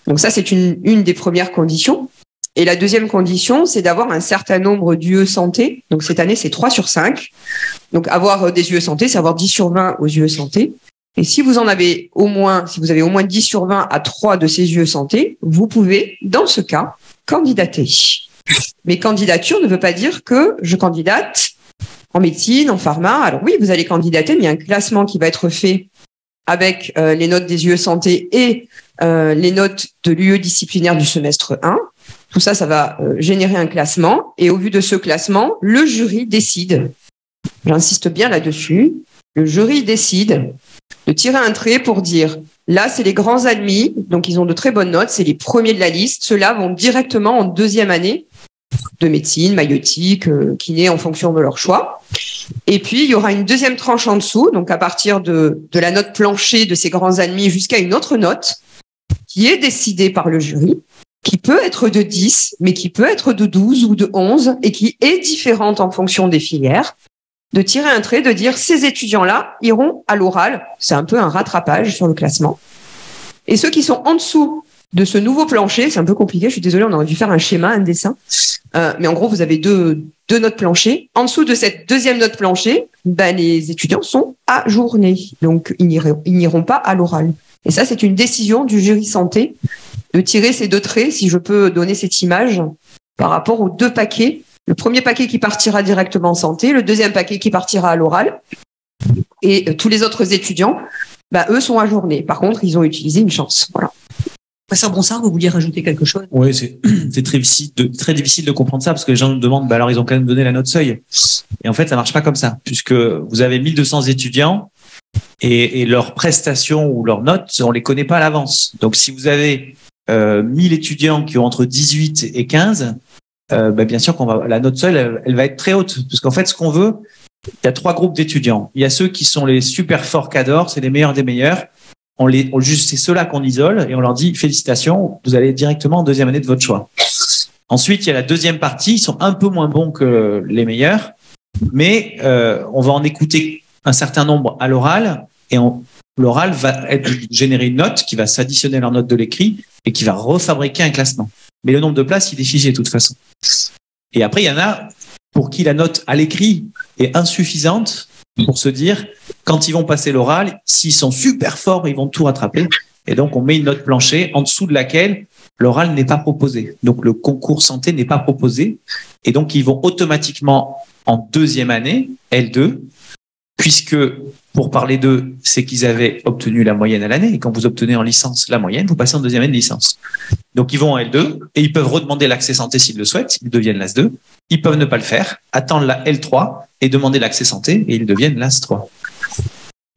Donc, ça, c'est une des premières conditions. Et la deuxième condition, c'est d'avoir un certain nombre d'UE santé. Donc, cette année, c'est 3 sur 5. Donc, avoir des UE santé, c'est avoir 10 sur 20 aux UE santé. Et si vous avez au moins 10 sur 20 à 3 de ces UE santé, vous pouvez, dans ce cas, candidater. Mais candidature ne veut pas dire que je candidate en médecine, en pharma. Alors oui, vous allez candidater, mais il y a un classement qui va être fait avec les notes des UE santé et les notes de l'UE disciplinaire du semestre 1. Tout ça, ça va générer un classement. Et au vu de ce classement, le jury décide, j'insiste bien là-dessus, le jury décide de tirer un trait pour dire, là, c'est les grands admis, donc ils ont de très bonnes notes, c'est les premiers de la liste. Ceux-là vont directement en deuxième année de médecine, maïeutique, kiné, en fonction de leur choix. Et puis, il y aura une deuxième tranche en dessous, donc à partir de la note plancher de ces grands admis jusqu'à une autre note qui est décidée par le jury, qui peut être de 10, mais qui peut être de 12 ou de 11 et qui est différente en fonction des filières, de tirer un trait, de dire ces étudiants-là iront à l'oral. C'est un peu un rattrapage sur le classement. Et ceux qui sont en dessous de ce nouveau plancher, c'est un peu compliqué, je suis désolée, on aurait dû faire un schéma, un dessin, mais en gros, vous avez deux notes plancher. En dessous de cette deuxième note plancher, les étudiants sont ajournés, donc ils n'iront pas à l'oral. Et ça, c'est une décision du jury santé de tirer ces deux traits, si je peux donner cette image, par rapport aux deux paquets. Le premier paquet qui partira directement en santé, le deuxième paquet qui partira à l'oral. Et tous les autres étudiants, eux sont ajournés. Par contre, ils ont utilisé une chance. Voilà. Professeur Bronsart, vous vouliez rajouter quelque chose? Oui, c'est très difficile de comprendre ça, parce que les gens nous demandent, alors ils ont quand même donné la note seuil. Et en fait, ça marche pas comme ça, puisque vous avez 1200 étudiants et leurs prestations ou leurs notes, on les connaît pas à l'avance. Donc, si vous avez 1000 étudiants qui ont entre 18 et 15, bien sûr la note seuil, elle va être très haute, parce qu'en fait, ce qu'on veut, il y a 3 groupes d'étudiants. Il y a ceux qui sont les super forts cadors, c'est les meilleurs des meilleurs. C'est ceux-là qu'on isole et on leur dit félicitations, vous allez directement en deuxième année de votre choix. Ensuite, il y a la deuxième partie, ils sont un peu moins bons que les meilleurs, mais on va en écouter un certain nombre à l'oral et l'oral va générer une note qui va s'additionner à leur note de l'écrit et qui va refabriquer un classement. Mais le nombre de places, il est figé de toute façon. Et après, il y en a pour qui la note à l'écrit est insuffisante pour se dire, quand ils vont passer l'oral, s'ils sont super forts, ils vont tout rattraper. Et donc, on met une note plancher en dessous de laquelle l'oral n'est pas proposé. Donc, le concours santé n'est pas proposé. Et donc, ils vont automatiquement en deuxième année, L2, puisque, pour parler d'eux, c'est qu'ils avaient obtenu la moyenne à l'année. Et quand vous obtenez en licence la moyenne, vous passez en deuxième année de licence. Donc, ils vont en L2 et ils peuvent redemander l'accès santé s'ils le souhaitent. Ils deviennent LAS2. Ils peuvent ne pas le faire, attendre la L3 et demander l'accès santé et ils deviennent LAS3.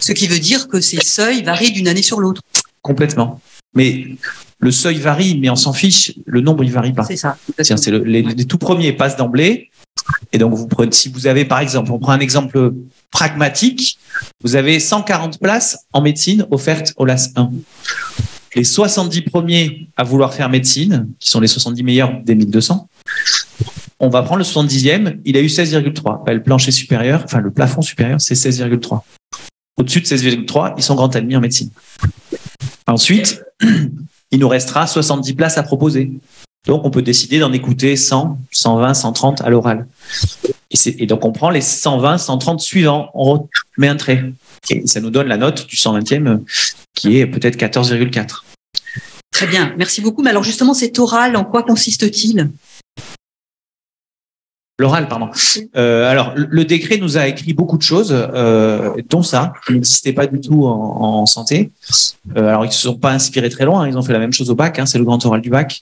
Ce qui veut dire que ces seuils varient d'une année sur l'autre. Complètement. Mais le seuil varie, mais on s'en fiche. Le nombre, il varie pas. C'est ça. Les tout premiers passent d'emblée. Et donc, si vous avez, par exemple, on prend un exemple pragmatique, vous avez 140 places en médecine offertes au LAS 1. Les 70 premiers à vouloir faire médecine, qui sont les 70 meilleurs des 1200, on va prendre le 70e, il a eu 16,3. Le plancher supérieur, enfin le plafond supérieur, c'est 16,3. Au-dessus de 16,3, ils sont grands admis en médecine. Ensuite, il nous restera 70 places à proposer. Donc, on peut décider d'en écouter 100, 120, 130 à l'oral. Et donc, on prend les 120, 130 suivants, on met un trait. Et ça nous donne la note du 120e qui est peut-être 14,4. Très bien, merci beaucoup. Mais alors justement, cet oral, en quoi consiste-t-il ? L'oral, pardon. Alors, le décret nous a écrit beaucoup de choses, dont ça, qui n'existait pas du tout en santé. Alors, ils ne se sont pas inspirés très loin, ils ont fait la même chose au bac, c'est le grand oral du bac.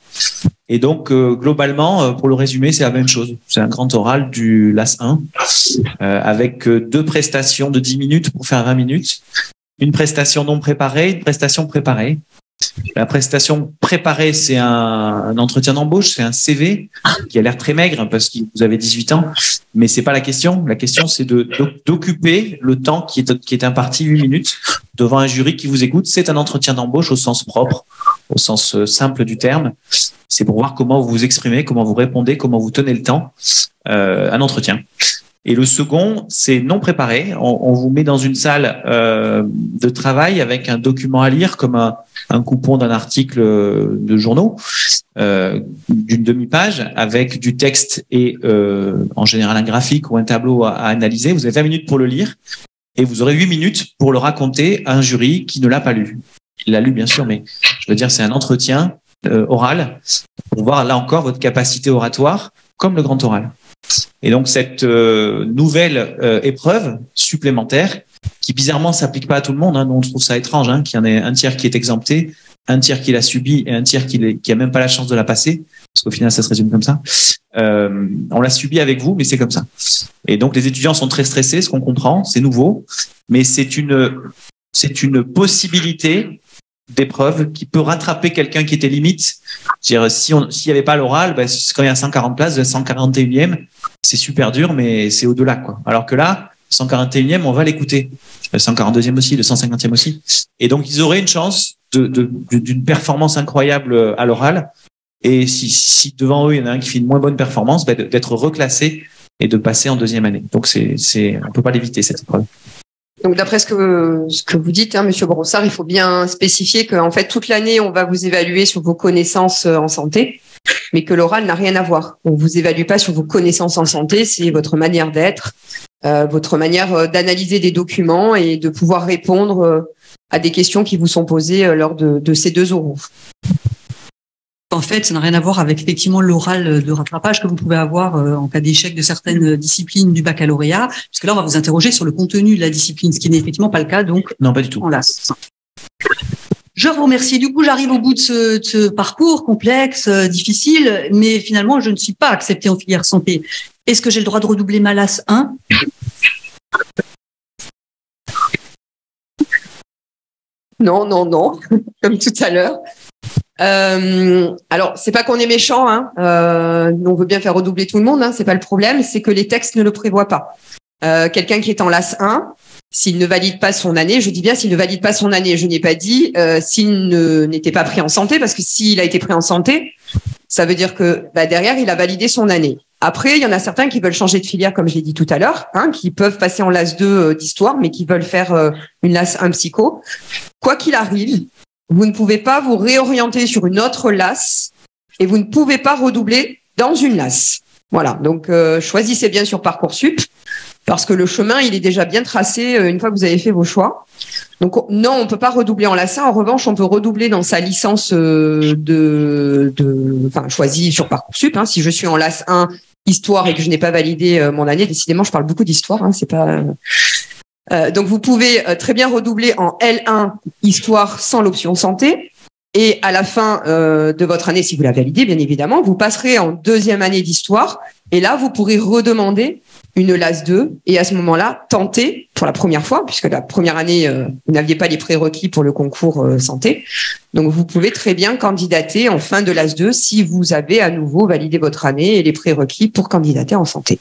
Et donc, globalement, pour le résumer, c'est la même chose. C'est un grand oral du LAS 1, avec 2 prestations de 10 minutes pour faire 20 minutes, une prestation non préparée, une prestation préparée. La prestation préparée, c'est un entretien d'embauche, c'est un CV qui a l'air très maigre parce que vous avez 18 ans, mais c'est pas la question. La question, c'est d'occuper le temps qui est imparti, 8 minutes, devant un jury qui vous écoute. C'est un entretien d'embauche au sens propre, au sens simple du terme. C'est pour voir comment vous vous exprimez, comment vous répondez, comment vous tenez le temps, un entretien. Et le second, c'est non préparé. On vous met dans une salle de travail avec un document à lire, comme un coupon d'un article de journaux, d'une demi-page, avec du texte et en général un graphique ou un tableau à analyser. Vous avez 20 minutes pour le lire et vous aurez 8 minutes pour le raconter à un jury qui ne l'a pas lu. Il l'a lu, bien sûr, mais je veux dire, c'est un entretien oral pour voir, là encore, votre capacité oratoire, comme le grand oral. Et donc, cette nouvelle épreuve supplémentaire, qui bizarrement s'applique pas à tout le monde, nous on trouve ça étrange, qu'il y en ait un tiers qui est exempté, un tiers qui l'a subi et un tiers qui a même pas la chance de la passer, parce qu'au final, ça se résume comme ça. On l'a subi avec vous, mais c'est comme ça. Et donc, les étudiants sont très stressés, ce qu'on comprend, c'est nouveau, mais c'est une possibilité d'épreuve qui peut rattraper quelqu'un qui était limite. C'est-à-dire, s'il n'y avait pas l'oral, quand il y a 140 places, le 141e, c'est super dur, mais c'est au-delà, quoi. Alors que là, 141e, on va l'écouter. Le 142e aussi, le 150e aussi. Et donc, ils auraient une chance d'une performance incroyable à l'oral. Et si devant eux, il y en a un qui fait une moins bonne performance, d'être reclassé et de passer en 2e année. Donc, on ne peut pas l'éviter, cette épreuve. Donc, d'après ce que vous dites, Monsieur Brossard, il faut bien spécifier qu'en fait, toute l'année, on va vous évaluer sur vos connaissances en santé, mais que l'oral n'a rien à voir. On vous évalue pas sur vos connaissances en santé, c'est votre manière d'être, votre manière d'analyser des documents et de pouvoir répondre à des questions qui vous sont posées lors de ces 2 oraux. En fait, ça n'a rien à voir avec effectivement l'oral de rattrapage que vous pouvez avoir en cas d'échec de certaines disciplines du baccalauréat, puisque là, on va vous interroger sur le contenu de la discipline, ce qui n'est effectivement pas le cas, donc. Non, pas du tout. En LAS. Je vous remercie. Du coup, j'arrive au bout de ce parcours complexe, difficile, mais finalement, je ne suis pas acceptée en filière santé. Est-ce que j'ai le droit de redoubler ma LAS 1 ? Non, comme tout à l'heure. Alors, c'est pas qu'on est méchant, on veut bien faire redoubler tout le monde, c'est pas le problème, c'est que les textes ne le prévoient pas. Quelqu'un qui est en LAS 1, s'il ne valide pas son année, je dis bien s'il ne valide pas son année, je n'ai pas dit s'il n'était pas pris en santé, parce que s'il a été pris en santé, ça veut dire que derrière, il a validé son année. Après, il y en a certains qui veulent changer de filière, comme je l'ai dit tout à l'heure, qui peuvent passer en LAS 2 d'histoire, mais qui veulent faire une LAS 1 psycho. Quoi qu'il arrive, vous ne pouvez pas vous réorienter sur une autre LAS et vous ne pouvez pas redoubler dans une LAS. Voilà, donc choisissez bien sur Parcoursup parce que le chemin, il est déjà bien tracé une fois que vous avez fait vos choix. Donc non, on ne peut pas redoubler en LAS 1. En revanche, on peut redoubler dans sa licence choisie sur Parcoursup. Si je suis en LAS 1 histoire et que je n'ai pas validé mon année, décidément, je parle beaucoup d'histoire, c'est pas... donc, vous pouvez très bien redoubler en L1 histoire sans l'option santé. Et à la fin de votre année, si vous la validez, bien évidemment, vous passerez en 2e année d'histoire. Et là, vous pourrez redemander une LAS 2 et à ce moment-là, tenter pour la première fois, puisque la première année, vous n'aviez pas les prérequis pour le concours santé. Donc, vous pouvez très bien candidater en fin de LAS 2 si vous avez à nouveau validé votre année et les prérequis pour candidater en santé.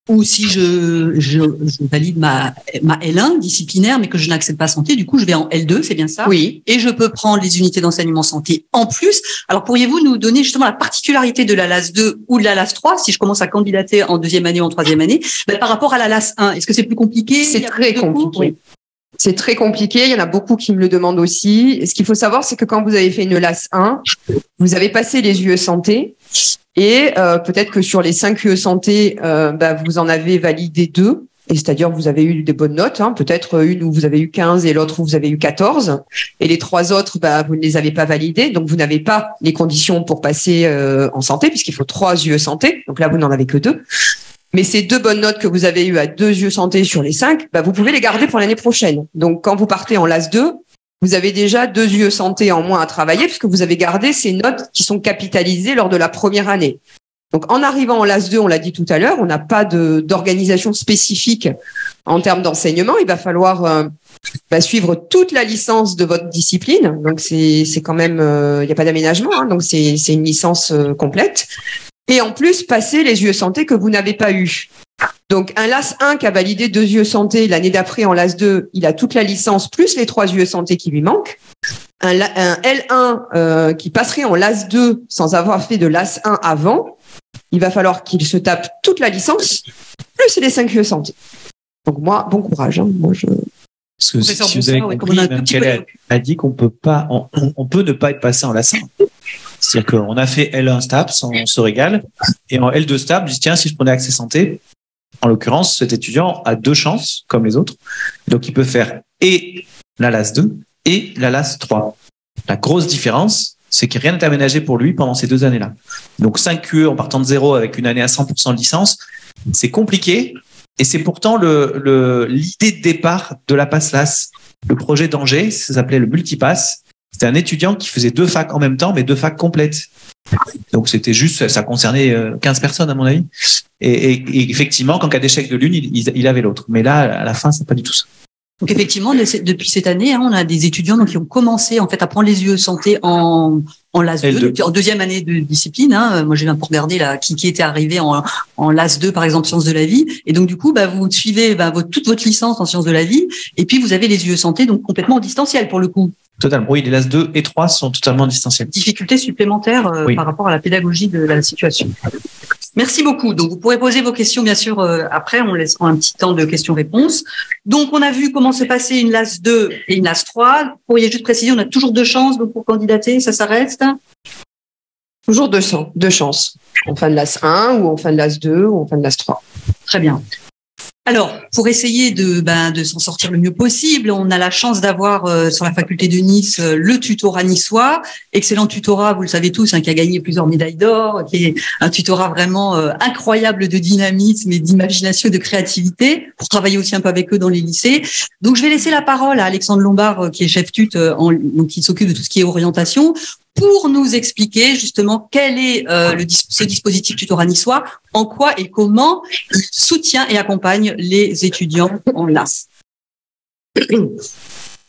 Ou si je valide ma L1 disciplinaire, mais que je n'accède pas à santé, du coup, je vais en L2, c'est bien ça? Oui. Et je peux prendre les unités d'enseignement santé en plus. Alors, pourriez-vous nous donner justement la particularité de la LAS 2 ou de la LAS 3, si je commence à candidater en deuxième année ou en troisième année, par rapport à la LAS 1? Est-ce que c'est plus compliqué? C'est très compliqué. Oui. C'est très compliqué. Il y en a beaucoup qui me le demandent aussi. Ce qu'il faut savoir, c'est que quand vous avez fait une LAS 1, vous avez passé les UE santé. Et peut-être que sur les 5 UE santé, vous en avez validé 2. Et c'est-à-dire que vous avez eu des bonnes notes, peut-être une où vous avez eu 15 et l'autre où vous avez eu 14. Et les 3 autres, vous ne les avez pas validées. Donc, vous n'avez pas les conditions pour passer en santé, puisqu'il faut 3 UE santé. Donc là, vous n'en avez que 2. Mais ces 2 bonnes notes que vous avez eues à 2 UE santé sur les 5, vous pouvez les garder pour l'année prochaine. Donc, quand vous partez en LAS 2, vous avez déjà 2 UE santé en moins à travailler puisque vous avez gardé ces notes qui sont capitalisées lors de la première année. Donc, en arrivant en LAS 2, on l'a dit tout à l'heure, on n'a pas d'organisation spécifique en termes d'enseignement. Il va falloir suivre toute la licence de votre discipline. Donc, c'est quand même, il n'y a pas d'aménagement. Donc, c'est une licence complète. Et en plus, passer les UE santé que vous n'avez pas eu. Donc, un LAS 1 qui a validé 2 UE santé l'année d'après en LAS 2, il a toute la licence plus les 3 UE santé qui lui manquent. Un L1 qui passerait en LAS 2 sans avoir fait de LAS 1 avant, il va falloir qu'il se tape toute la licence plus les 5 UE santé. Donc, moi, bon courage. Moi, Parce que si vous avez compris, même qu'elle a dit qu'on peut pas, on peut ne pas être passé en LAS 1. C'est-à-dire qu'on a fait L1 STAPS, on se régale, et en L2 STAPS, je dis tiens, si je prenais Accès Santé, en l'occurrence, cet étudiant a 2 chances, comme les autres, donc il peut faire et la LAS 2 et la LAS 3. La grosse différence, c'est que rien n'est aménagé pour lui pendant ces 2 années-là. Donc 5 UE en partant de 0 avec une année à 100% de licence, c'est compliqué, et c'est pourtant l'idée de départ de la PASS-LAS. Le projet d'Angers, ça s'appelait le Multipass. C'était un étudiant qui faisait 2 facs en même temps, mais 2 facs complètes. Donc, c'était juste, ça concernait 15 personnes, à mon avis. Et effectivement, qu'en cas d'échec de l'une, il avait l'autre. Mais là, à la fin, c'est pas du tout ça. Donc, effectivement, depuis cette année, on a des étudiants qui ont commencé, en fait, à prendre les UE santé en LAS 2, en deuxième année de discipline. Moi, j'ai un peu regardé là, qui était arrivé en LAS 2, par exemple, sciences de la vie. Et donc, du coup, vous suivez toute votre licence en sciences de la vie. Et puis, vous avez les UE santé, donc complètement en distanciel, pour le coup. Totalement. Oui, les LAS 2 et 3 sont totalement distanciels. Difficulté supplémentaire par rapport à la pédagogie de la situation. Merci beaucoup. Donc, vous pourrez poser vos questions, bien sûr, après. On laissera un petit temps de questions-réponses. Donc, on a vu comment se passait une LAS 2 et une LAS 3. Vous pourriez juste préciser, on a toujours 2 chances donc, pour candidater. Ça s'arrête? Toujours 2 chances. En fin de LAS 1 ou en fin de LAS 2 ou en fin de LAS 3. Très bien. Alors, pour essayer de s'en sortir le mieux possible, on a la chance d'avoir sur la faculté de Nice le tutorat niçois, excellent tutorat, vous le savez tous, qui a gagné plusieurs médailles d'or, qui est un tutorat vraiment incroyable de dynamisme et d'imagination et de créativité, pour travailler aussi un peu avec eux dans les lycées. Donc, je vais laisser la parole à Alexandre Lombard, qui est chef tut, donc qui s'occupe de tout ce qui est orientation, pour nous expliquer justement quel est ce dispositif tutorat niçois, en quoi et comment il soutient et accompagne les étudiants en LAS.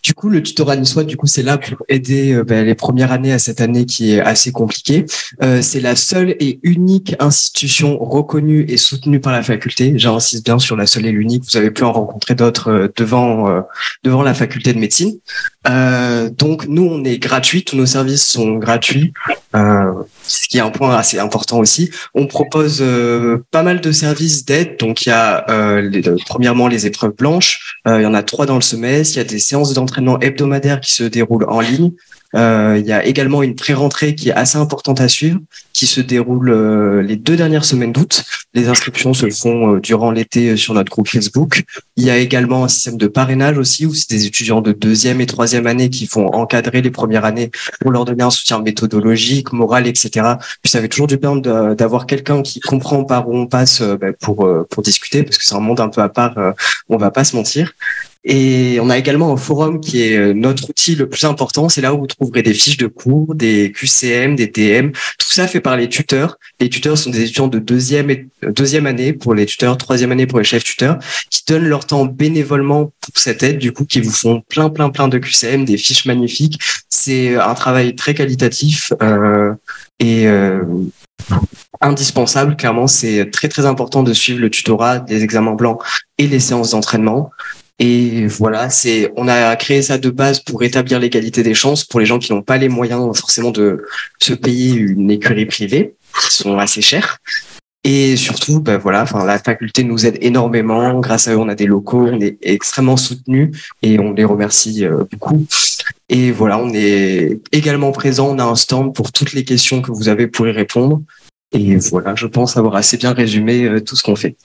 Du coup, le tutorat niçois, c'est là pour aider les premières années à cette année qui est assez compliquée. C'est la seule et unique institution reconnue et soutenue par la faculté. J'insiste bien sur la seule et l'unique. Vous avez pu en rencontrer d'autres devant la faculté de médecine. Donc, nous, on est gratuit. Tous nos services sont gratuits. Ce qui est un point assez important aussi. On propose pas mal de services d'aide. Donc, il y a premièrement les épreuves blanches. Il y en a 3 dans le semestre. Il y a des séances d'entraînement hebdomadaires qui se déroulent en ligne. Il y a également une pré-rentrée qui est assez importante à suivre, qui se déroule les 2 dernières semaines d'août. Les inscriptions se font durant l'été sur notre groupe Facebook. Il y a également un système de parrainage aussi, où c'est des étudiants de 2e et 3e année qui vont encadrer les premières années pour leur donner un soutien méthodologique, moral, etc. Puis ça fait toujours du bien d'avoir quelqu'un qui comprend par où on passe pour discuter, parce que c'est un monde un peu à part, on va pas se mentir. Et on a également un forum qui est notre outil le plus important. C'est là où vous trouverez des fiches de cours, des QCM, des DM. Tout ça fait par les tuteurs. Les tuteurs sont des étudiants de deuxième année pour les tuteurs, troisième année pour les chefs tuteurs, qui donnent leur temps bénévolement pour cette aide, du coup, qui vous font plein de QCM, des fiches magnifiques. C'est un travail très qualitatif et indispensable. Clairement, c'est très important de suivre le tutorat, les examens blancs et les séances d'entraînement. Et voilà, on a créé ça de base pour rétablir l'égalité des chances pour les gens qui n'ont pas les moyens forcément de se payer une écurie privée, qui sont assez chères. Et surtout, la faculté nous aide énormément. Grâce à eux, on a des locaux, on est extrêmement soutenus et on les remercie beaucoup. Et voilà, on est également présent. On a un stand pour toutes les questions que vous avez pour y répondre. Et voilà, je pense avoir assez bien résumé tout ce qu'on fait.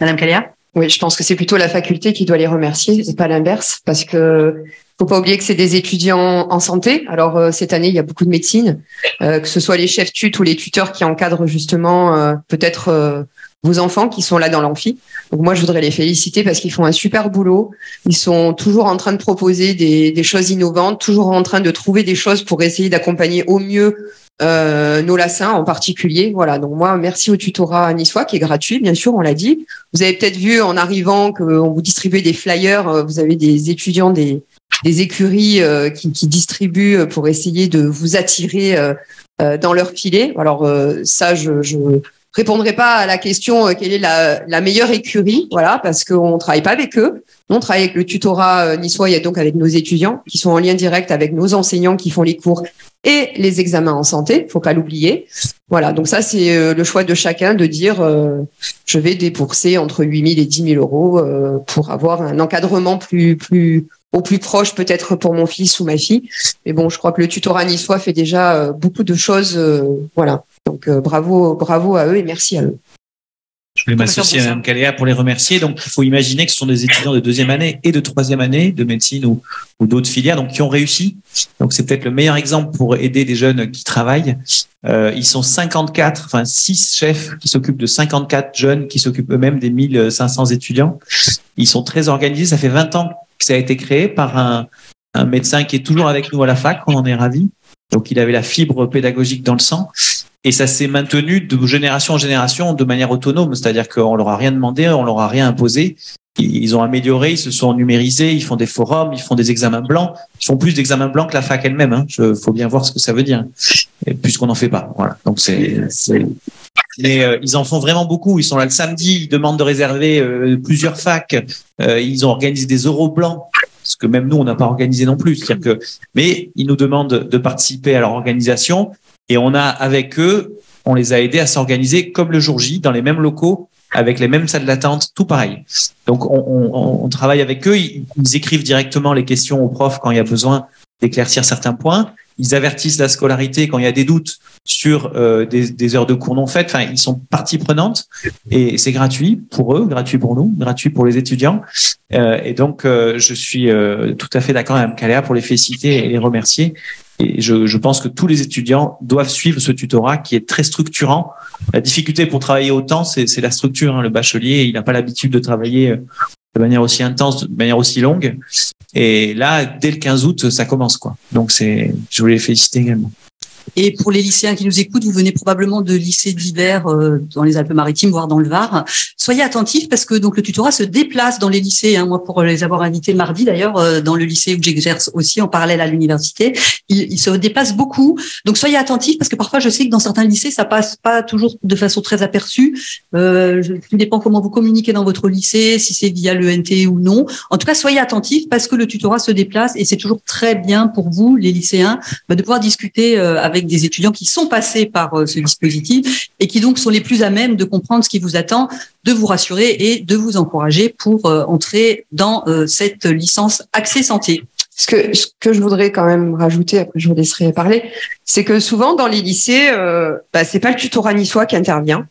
Madame Kalia? Oui, je pense que c'est plutôt la faculté qui doit les remercier, et pas l'inverse, parce que faut pas oublier que c'est des étudiants en santé. Alors cette année, il y a beaucoup de médecine, que ce soit les chefs tut ou les tuteurs qui encadrent justement peut-être vos enfants qui sont là dans l'amphi. Donc moi, je voudrais les féliciter parce qu'ils font un super boulot. Ils sont toujours en train de proposer des choses innovantes, toujours en train de trouver des choses pour essayer d'accompagner au mieux nos lassins en particulier. Voilà. Donc moi, merci au tutorat niçois qui est gratuit, bien sûr, on l'a dit. Vous avez peut-être vu en arrivant qu'on vous distribuait des flyers. Vous avez des étudiants des écuries qui distribuent pour essayer de vous attirer dans leur filet. Alors ça, je répondrai pas à la question quelle est la meilleure écurie, voilà, parce qu'on travaille pas avec eux. On travaille avec le tutorat niçois et donc avec nos étudiants qui sont en lien direct avec nos enseignants qui font les cours et les examens en santé, faut pas l'oublier. Voilà, donc ça c'est le choix de chacun de dire je vais débourser entre 8 000 et 10 000 euros pour avoir un encadrement au plus proche peut-être pour mon fils ou ma fille. Mais bon, je crois que le tutorat niçois fait déjà beaucoup de choses, voilà. Donc bravo à eux et merci à eux. Je voulais m'associer à Mme Kalia pour les remercier. Donc, il faut imaginer que ce sont des étudiants de deuxième année et de troisième année de médecine ou d'autres filières, donc qui ont réussi. Donc, c'est peut-être le meilleur exemple pour aider des jeunes qui travaillent. Ils sont 6 chefs qui s'occupent de 54 jeunes qui s'occupent eux-mêmes des 1500 étudiants. Ils sont très organisés. Ça fait 20 ans que ça a été créé par un médecin qui est toujours avec nous à la fac. On en est ravis. Donc, il avait la fibre pédagogique dans le sang. Et ça s'est maintenu de génération en génération de manière autonome, c'est-à-dire qu'on leur a rien demandé, on leur a rien imposé. Ils ont amélioré, ils se sont numérisés, ils font des forums, ils font des examens blancs. Ils font plus d'examens blancs que la fac elle-même. Hein. Faut bien voir ce que ça veut dire, puisqu'on n'en fait pas. Voilà. Donc mais ils en font vraiment beaucoup. Ils sont là le samedi, ils demandent de réserver plusieurs facs. Ils ont organisé des euros blancs. Ce que même nous, on n'a pas organisé non plus. C'est-à-dire mais ils nous demandent de participer à leur organisation. Et on a, avec eux, on les a aidés à s'organiser comme le jour J, dans les mêmes locaux, avec les mêmes salles d'attente, tout pareil. Donc, on travaille avec eux. Ils écrivent directement les questions aux profs quand il y a besoin d'éclaircir certains points. Ils avertissent la scolarité quand il y a des doutes sur des heures de cours non faites. Enfin, ils sont partie prenante et c'est gratuit pour eux, gratuit pour nous, gratuit pour les étudiants. Et donc, je suis tout à fait d'accord avec Mme Kalia pour les féliciter et les remercier. Et je pense que tous les étudiants doivent suivre ce tutorat qui est très structurant. La difficulté pour travailler autant, c'est la structure. Hein. Le bachelier, il n'a pas l'habitude de travailler de manière aussi intense, de manière aussi longue. Et là, dès le 15 août, ça commence, quoi. Donc je voulais les féliciter également. Et pour les lycéens qui nous écoutent, vous venez probablement de lycées divers dans les Alpes-Maritimes, voire dans le Var. Soyez attentifs parce que donc le tutorat se déplace dans les lycées. Hein. Moi, pour les avoir invités mardi d'ailleurs, dans le lycée où j'exerce aussi en parallèle à l'université, ils se déplacent beaucoup. Donc soyez attentifs parce que parfois je sais que dans certains lycées ça passe pas toujours de façon très aperçue. Tout dépend comment vous communiquez dans votre lycée, si c'est via l'ENT ou non. En tout cas, soyez attentifs parce que le tutorat se déplace et c'est toujours très bien pour vous, les lycéens, de pouvoir discuter avec des étudiants qui sont passés par ce dispositif et qui donc sont les plus à même de comprendre ce qui vous attend, de vous rassurer et de vous encourager pour entrer dans cette licence Accès Santé. Ce que je voudrais quand même rajouter, après je vous laisserai parler, c'est que souvent dans les lycées, c'est pas le tutorat niçois qui intervient,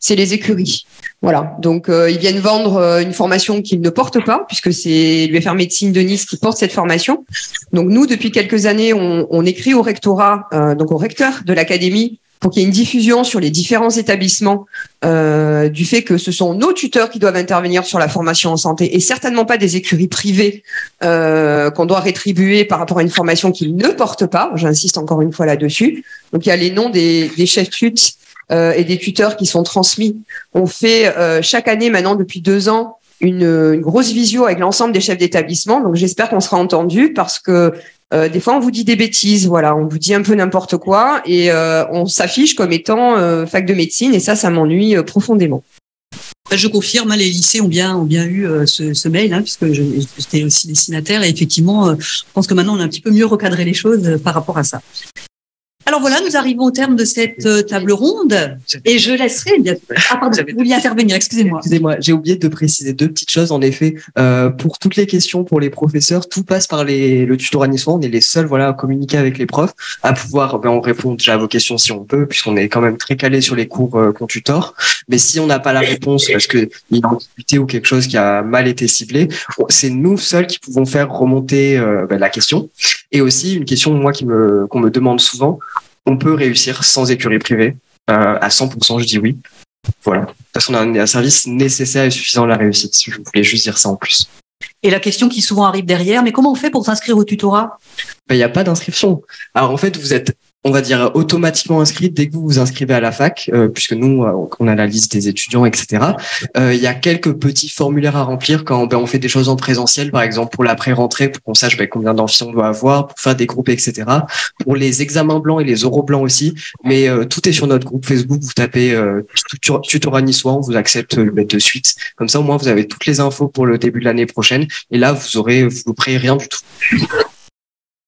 c'est les écuries. Voilà, donc ils viennent vendre une formation qu'ils ne portent pas, puisque c'est l'UFR Médecine de Nice qui porte cette formation. Donc nous, depuis quelques années, on écrit au rectorat, donc au recteur de l'académie, pour qu'il y ait une diffusion sur les différents établissements du fait que ce sont nos tuteurs qui doivent intervenir sur la formation en santé et certainement pas des écuries privées qu'on doit rétribuer par rapport à une formation qu'ils ne portent pas. J'insiste encore une fois là-dessus. Donc il y a les noms des chefs tut et des tuteurs qui sont transmis. On fait chaque année maintenant depuis 2 ans une grosse visio avec l'ensemble des chefs d'établissement. Donc j'espère qu'on sera entendu parce que des fois on vous dit des bêtises, voilà, on vous dit un peu n'importe quoi et on s'affiche comme étant fac de médecine et ça m'ennuie profondément. Je confirme, les lycées ont bien eu ce mail, puisque j'étais aussi destinataire et effectivement, je pense que maintenant on a un petit peu mieux recadré les choses par rapport à ça. Alors voilà, nous arrivons au terme de cette table ronde et je laisserai bien. Ah pardon, vous vouliez intervenir, excusez-moi. Excusez-moi, j'ai oublié de préciser 2 petites choses. En effet, pour toutes les questions pour les professeurs, tout passe par le tutorat niçois. On est les seuls, à communiquer avec les profs, à pouvoir, on répond déjà à vos questions si on peut, puisqu'on est quand même très calé sur les cours qu'on tutore. Mais si on n'a pas la réponse parce que il y a une ambiguïté ou quelque chose qui a mal été ciblé, c'est nous seuls qui pouvons faire remonter la question. Et aussi une question qu'on me demande souvent. On peut réussir sans écurie privée à 100%, je dis oui. Voilà. Parce qu'on a un service nécessaire et suffisant à la réussite. Je voulais juste dire ça en plus. Et la question qui souvent arrive derrière, mais comment on fait pour s'inscrire au tutorat ? Il n'y a pas d'inscription. Alors en fait, vous êtes, on va dire, automatiquement inscrit dès que vous vous inscrivez à la fac, puisque nous, on a la liste des étudiants, etc. Il y a quelques petits formulaires à remplir quand on fait des choses en présentiel, par exemple pour la pré-rentrée, pour qu'on sache combien d'amphis on doit avoir, pour faire des groupes, etc. Pour les examens blancs et les oraux blancs aussi. Mais tout est sur notre groupe Facebook. Vous tapez tutorat niçois, on vous accepte de suite. Comme ça, au moins, vous avez toutes les infos pour le début de l'année prochaine. Et là, vous ne payez rien du tout.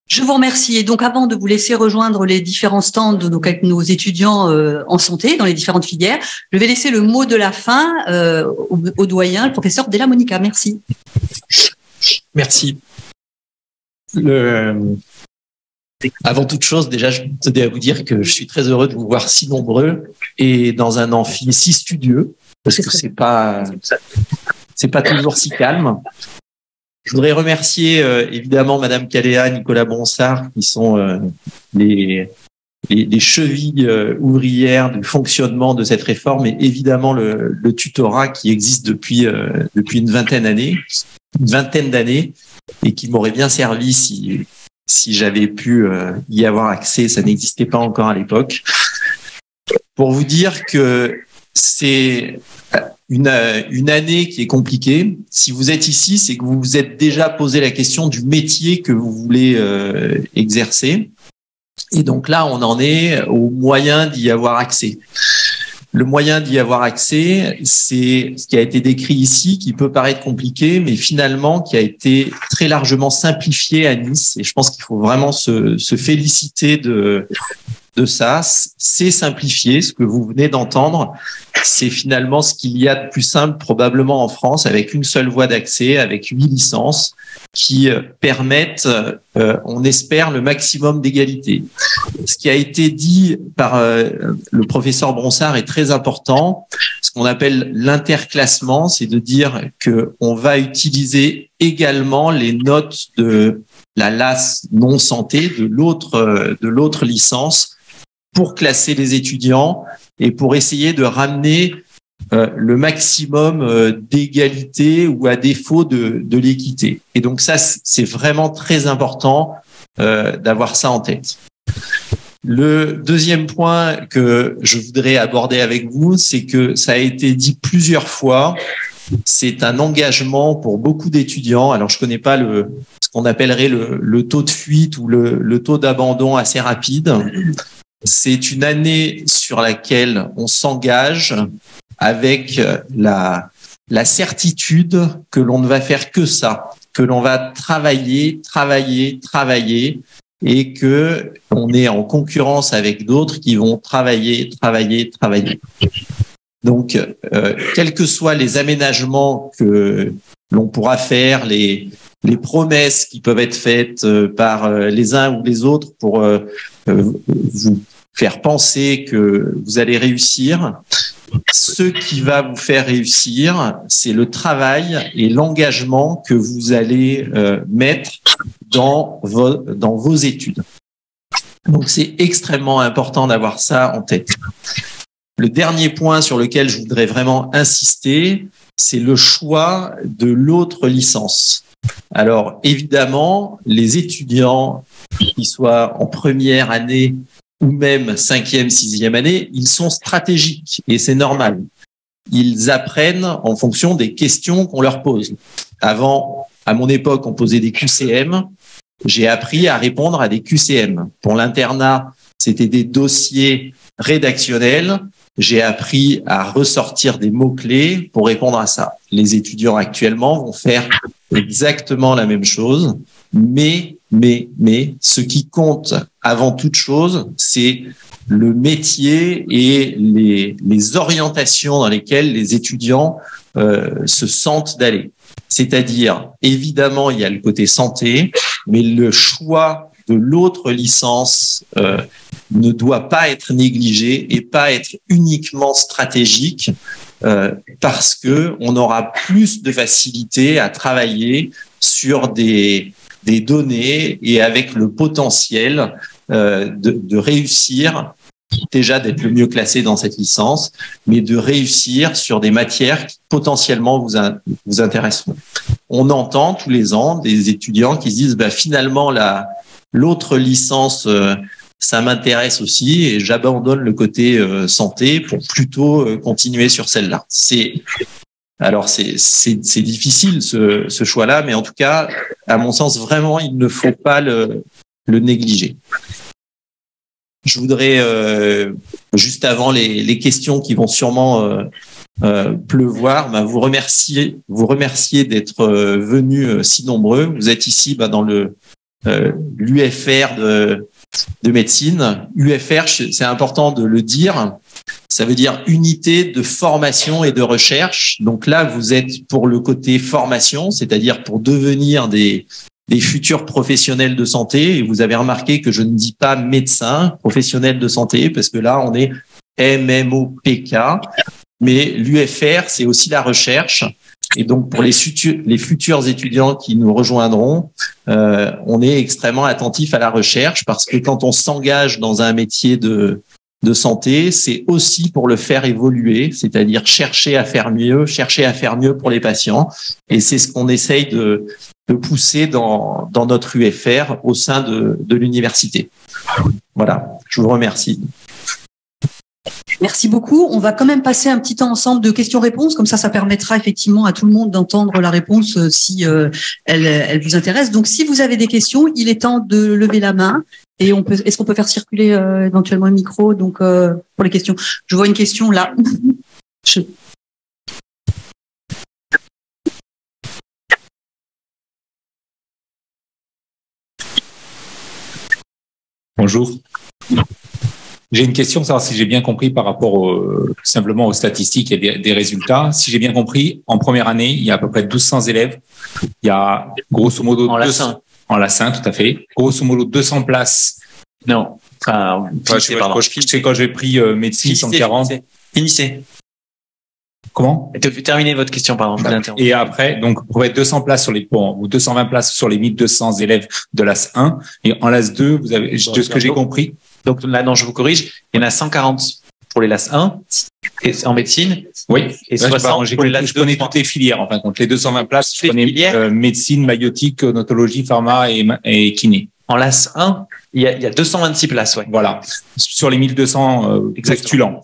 Je vous remercie. Et donc, avant de vous laisser rejoindre les différents stands avec nos étudiants en santé dans les différentes filières, je vais laisser le mot de la fin au doyen, le professeur Della Monica. Merci. Merci. Avant toute chose, déjà, je tenais à vous dire que je suis très heureux de vous voir si nombreux et dans un amphi si studieux, parce que c'est pas toujours si calme. Je voudrais remercier évidemment Madame Caléa, Nicolas Bronsard, qui sont les chevilles ouvrières du fonctionnement de cette réforme, et évidemment le tutorat qui existe depuis une vingtaine d'années et qui m'aurait bien servi si j'avais pu y avoir accès. Ça n'existait pas encore à l'époque. Pour vous dire que c'est une année qui est compliquée. Si vous êtes ici, c'est que vous vous êtes déjà posé la question du métier que vous voulez exercer. Et donc là, on en est au moyen d'y avoir accès. Le moyen d'y avoir accès, c'est ce qui a été décrit ici, qui peut paraître compliqué, mais finalement qui a été très largement simplifié à Nice. Et je pense qu'il faut vraiment se féliciter de ça. C'est simplifié. Ce que vous venez d'entendre, c'est finalement ce qu'il y a de plus simple probablement en France, avec une seule voie d'accès, avec 8 licences qui permettent, on espère, le maximum d'égalité. Ce qui a été dit par le professeur Bronsard est très important. Ce qu'on appelle l'interclassement, c'est de dire que on va utiliser également les notes de la LAS non santé, de l'autre licence, pour classer les étudiants et pour essayer de ramener le maximum d'égalité ou à défaut de l'équité. Et donc ça, c'est vraiment très important d'avoir ça en tête. Le deuxième point que je voudrais aborder avec vous, c'est que ça a été dit plusieurs fois, c'est un engagement pour beaucoup d'étudiants. Alors, je connais pas ce qu'on appellerait le taux de fuite ou le taux d'abandon assez rapide. C'est une année sur laquelle on s'engage avec la certitude que l'on ne va faire que ça, que l'on va travailler et que on est en concurrence avec d'autres qui vont travailler. Donc, quels que soient les aménagements que l'on pourra faire, les promesses qui peuvent être faites par les uns ou les autres pour vous faire penser que vous allez réussir, ce qui va vous faire réussir, c'est le travail et l'engagement que vous allez mettre dans vos études. Donc, c'est extrêmement important d'avoir ça en tête. Le dernier point sur lequel je voudrais vraiment insister, c'est le choix de l'autre licence. Alors, évidemment, les étudiants, qu'ils soient en première année ou même 5e, 6e année, ils sont stratégiques et c'est normal. Ils apprennent en fonction des questions qu'on leur pose. Avant, à mon époque, on posait des QCM. J'ai appris à répondre à des QCM. Pour l'internat, c'était des dossiers rédactionnels. J'ai appris à ressortir des mots-clés pour répondre à ça. Les étudiants actuellement vont faire exactement la même chose, mais ce qui compte avant toute chose, c'est le métier et les orientations dans lesquelles les étudiants se sentent d'aller. C'est-à-dire, évidemment, il y a le côté santé, mais le choix de l'autre licence ne doit pas être négligé et pas être uniquement stratégique parce que on aura plus de facilité à travailler sur des données et avec le potentiel de réussir, déjà d'être le mieux classé dans cette licence, mais de réussir sur des matières qui potentiellement vous intéresseront. On entend tous les ans des étudiants qui se disent finalement l'autre licence ça m'intéresse aussi et j'abandonne le côté santé pour plutôt continuer sur celle-là. C'est difficile ce choix-là, mais en tout cas, à mon sens, vraiment, il ne faut pas le négliger. Je voudrais, juste avant les questions qui vont sûrement pleuvoir, vous remercier d'être venus si nombreux. Vous êtes ici dans l'UFR de médecine. UFR, c'est important de le dire. Ça veut dire unité de formation et de recherche. Donc là, vous êtes pour le côté formation, c'est-à-dire pour devenir des futurs professionnels de santé. Et vous avez remarqué que je ne dis pas médecin, professionnel de santé, parce que là, on est MMOPK. Mais l'UFR, c'est aussi la recherche. Et donc, pour les futurs étudiants qui nous rejoindront, on est extrêmement attentif à la recherche parce que quand on s'engage dans un métier de santé, c'est aussi pour le faire évoluer, c'est-à-dire chercher à faire mieux pour les patients. Et c'est ce qu'on essaye de pousser dans notre UFR au sein de l'université. Voilà, je vous remercie. Merci beaucoup. On va quand même passer un petit temps ensemble de questions-réponses. Comme ça permettra effectivement à tout le monde d'entendre la réponse si elle vous intéresse. Donc, si vous avez des questions, il est temps de lever la main. Et est-ce qu'on peut faire circuler éventuellement le micro donc pour les questions. Je vois une question là. Bonjour. J'ai une question, savoir si j'ai bien compris par rapport simplement aux statistiques et des résultats. Si j'ai bien compris, en première année, il y a à peu près 1200 élèves. Il y a grosso modo en Lassin, tout à fait. Grosso modo 200 places. Non. Enfin, quand j'ai pris médecine 140. Finissez. Comment? Terminez votre question, pardon. Et après, donc, vous avez 200 places ou 220 places sur les 1200 élèves de l'AS 1. Et en l'AS 2, vous avez, de ce que j'ai compris. Donc là, non, je vous corrige. Il y en a 140 pour les LAS 1 et en médecine. Oui. Et 60 pour les LAS 2. Je connais toutes les filières, en fin de compte. Les 220 places, je connais médecine, maïotique, odontologie, pharma et kiné. En LAS 1, il y a 226 places, ouais. Voilà. Sur les 1200 postulants.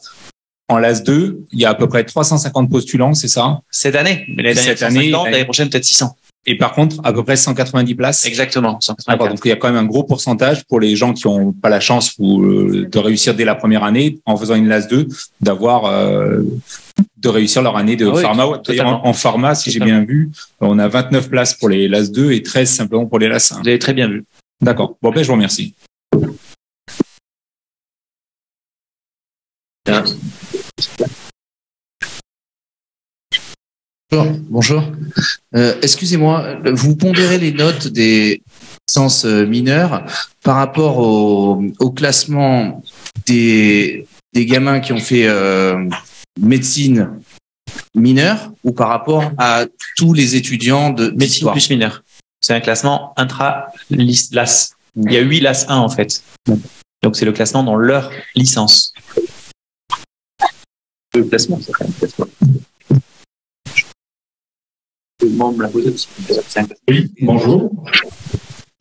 En LAS 2, il y a à peu près 350 postulants, c'est ça? Cette année. Mais l'année prochaine, peut-être 600. Et par contre, à peu près 190 places. Exactement. D'accord, donc il y a quand même un gros pourcentage pour les gens qui n'ont pas la chance de réussir dès la première année, en faisant une LAS 2, de réussir leur année de pharma. En pharma, si j'ai bien vu, on a 29 places pour les LAS 2 et 13 simplement pour les LAS 1. Vous avez très bien vu. D'accord. Bon, je vous remercie. Bien. Bonjour. Excusez-moi, vous pondérez les notes des licences mineures par rapport au classement des gamins qui ont fait médecine mineure ou par rapport à tous les étudiants de médecine plus mineure. C'est un classement intra-LAS. Il y a 8 LAS 1 en fait. Donc, c'est le classement dans leur licence. Le classement, ça fait un classement. Oui, bonjour.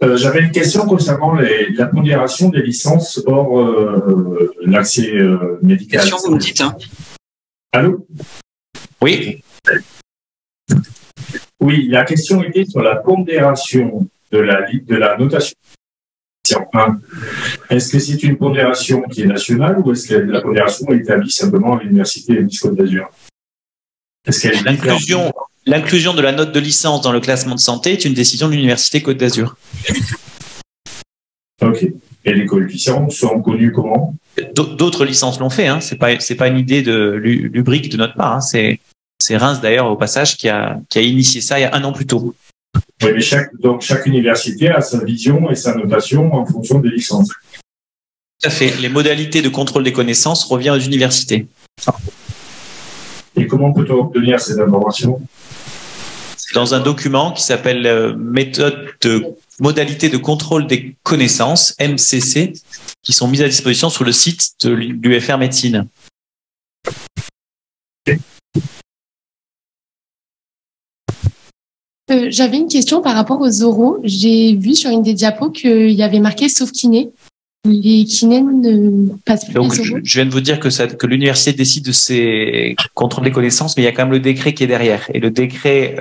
J'avais une question concernant la pondération des licences hors l'accès médical. Question, vous me dites. Hein. Allô? Oui. Oui, la question était sur la pondération de la notation 1. Est-ce que c'est une pondération qui est nationale ou est-ce que la pondération est établie simplement à l'université de Côte d'Azur? L'inclusion de la note de licence dans le classement de santé est une décision de l'université Côte d'Azur. Ok. Et les coefficients sont connus comment? D'autres licences l'ont fait. Hein. C'est pas une idée de lubrique de notre part. Hein. C'est Reims d'ailleurs au passage qui a initié ça il y a 1 an plus tôt. Oui, mais chaque université a sa vision et sa notation en fonction des licences. Tout à fait. Les modalités de contrôle des connaissances reviennent aux universités. Et comment peut-on obtenir ces informations? Dans un document qui s'appelle modalités de contrôle des connaissances, MCC, qui sont mises à disposition sur le site de l'UFR Médecine. J'avais une question par rapport aux oraux. J'ai vu sur une des diapos qu'il y avait marqué sauf kiné. Les kinés ne passent plus Donc, les oraux. je viens de vous dire que l'université décide de ces contrôles des connaissances, mais il y a quand même le décret qui est derrière. Et le décret,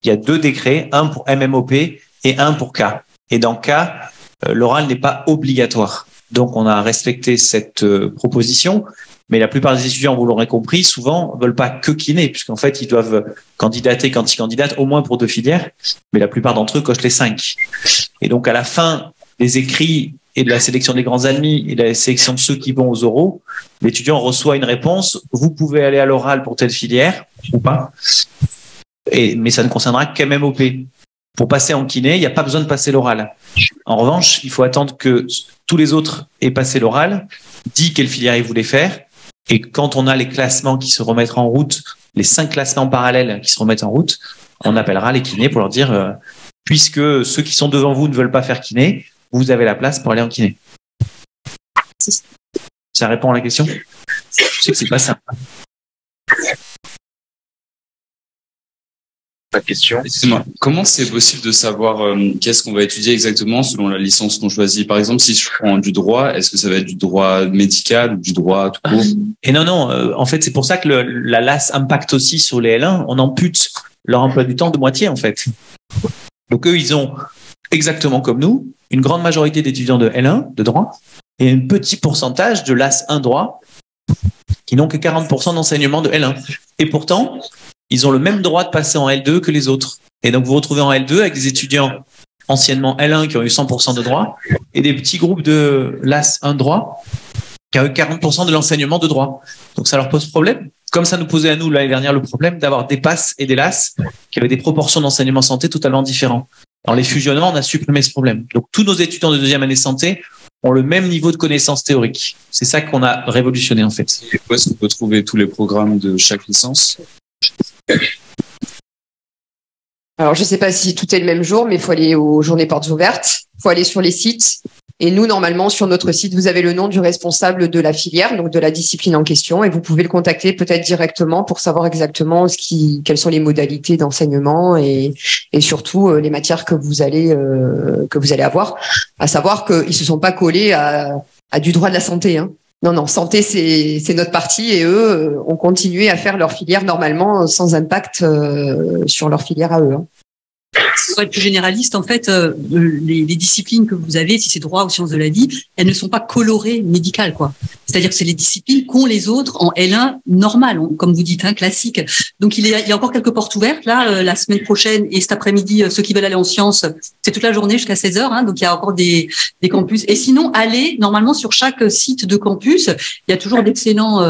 il y a 2 décrets, un pour MMOP et un pour K. Et dans K, l'oral n'est pas obligatoire. Donc, on a respecté cette proposition. Mais la plupart des étudiants, vous l'aurez compris, souvent ne veulent pas que kiné, puisqu'en fait, ils doivent candidater quand ils candidatent au moins pour 2 filières. Mais la plupart d'entre eux cochent les 5. Et donc, à la fin des écrits et de la sélection des grands admis et de la sélection de ceux qui vont aux oraux, l'étudiant reçoit une réponse. Vous pouvez aller à l'oral pour telle filière ou pas. Mais ça ne concernera qu'MMOP. Pour passer en kiné, il n'y a pas besoin de passer l'oral. En revanche, il faut attendre que tous les autres aient passé l'oral, dit quelle filière ils voulaient faire. Et quand on a les classements qui se remettent en route, les 5 classements parallèles qui se remettent en route, on appellera les kinés pour leur dire puisque ceux qui sont devant vous ne veulent pas faire kiné, vous avez la place pour aller en kiné. Ça répond à la question? Je sais que c'est pas simple. Pas de question. Excusez-moi, comment c'est possible de savoir qu'est-ce qu'on va étudier exactement selon la licence qu'on choisit? Par exemple, si je prends du droit, est-ce que ça va être du droit médical ou du droit tout court? Et non, en fait, c'est pour ça que la LAS impacte aussi sur les L1. On ampute leur emploi du temps de moitié, en fait. Donc, eux, ils ont, exactement comme nous, une grande majorité d'étudiants de L1, de droit, et un petit pourcentage de LAS 1 droit, qui n'ont que 40% d'enseignement de L1. Et pourtant, ils ont le même droit de passer en L2 que les autres. Et donc, vous vous retrouvez en L2 avec des étudiants anciennement L1 qui ont eu 100% de droit et des petits groupes de LAS 1 droit qui ont eu 40% de l'enseignement de droit. Donc, ça leur pose problème. Comme ça nous posait à nous l'année dernière le problème d'avoir des PASS et des LAS qui avaient des proportions d'enseignement santé totalement différentes. En les fusionnant, on a supprimé ce problème. Donc, tous nos étudiants de 2e année santé ont le même niveau de connaissances théoriques. C'est ça qu'on a révolutionné, en fait. Et où est-ce qu'on peut trouver tous les programmes de chaque licence? Alors, je ne sais pas si tout est le même jour, mais il faut aller aux journées portes ouvertes. Il faut aller sur les sites. Et nous, normalement, sur notre site, vous avez le nom du responsable de la filière, donc de la discipline en question, et vous pouvez le contacter peut-être directement pour savoir exactement quelles sont les modalités d'enseignement et surtout les matières que vous allez avoir. À savoir qu'ils se sont pas collés à du droit de la santé, hein. Non, santé, c'est notre partie et eux ont continué à faire leur filière normalement sans impact sur leur filière à eux, hein. Pour être plus généraliste, en fait, les disciplines que vous avez, si c'est droit ou sciences de la vie, elles ne sont pas colorées médicales, quoi. C'est-à-dire que c'est les disciplines qu'ont les autres en L1 normal, comme vous dites, hein, classique. Donc il y a encore quelques portes ouvertes là, la semaine prochaine et cet après-midi, ceux qui veulent aller en sciences, c'est toute la journée jusqu'à 16h, hein, donc il y a encore des campus. Et sinon, allez normalement sur chaque site de campus, il y a toujours d'excellents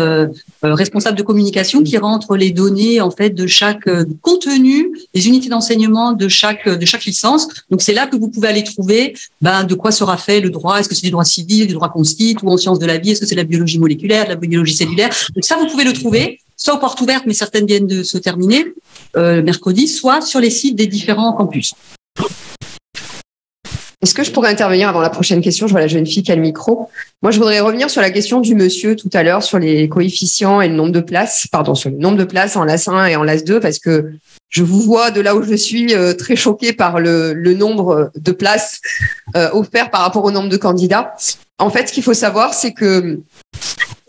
responsables de communication qui rentrent les données en fait de chaque contenu, des unités d'enseignement de chaque licence. Donc c'est là que vous pouvez aller trouver de quoi sera fait le droit. Est-ce que c'est du droit civil, du droit constit ou en sciences de la vie? Est-ce que c'est de la biologie moléculaire, de la biologie cellulaire? Donc ça, vous pouvez le trouver soit aux portes ouvertes, mais certaines viennent de se terminer mercredi, soit sur les sites des différents campus. Est-ce que je pourrais intervenir avant la prochaine question? Je vois la jeune fille qui a le micro. Moi, je voudrais revenir sur la question du monsieur tout à l'heure sur les coefficients et le nombre de places, sur le nombre de places en LAS 1 et en LAS 2, parce que je vous vois de là où je suis très choquée par le nombre de places offertes par rapport au nombre de candidats. En fait, ce qu'il faut savoir, c'est que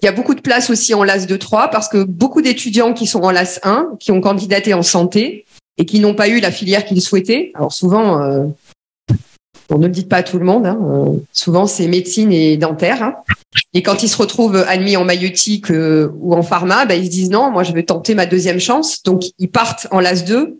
il y a beaucoup de places aussi en LAS 2-3 parce que beaucoup d'étudiants qui sont en LAS 1, qui ont candidaté en santé et qui n'ont pas eu la filière qu'ils souhaitaient. Alors souvent, on ne le dit pas à tout le monde. Souvent, c'est médecine et dentaire. Et quand ils se retrouvent admis en maïeutique ou en pharma, ils se disent non, moi, je vais tenter ma deuxième chance. Donc, ils partent en LAS 2.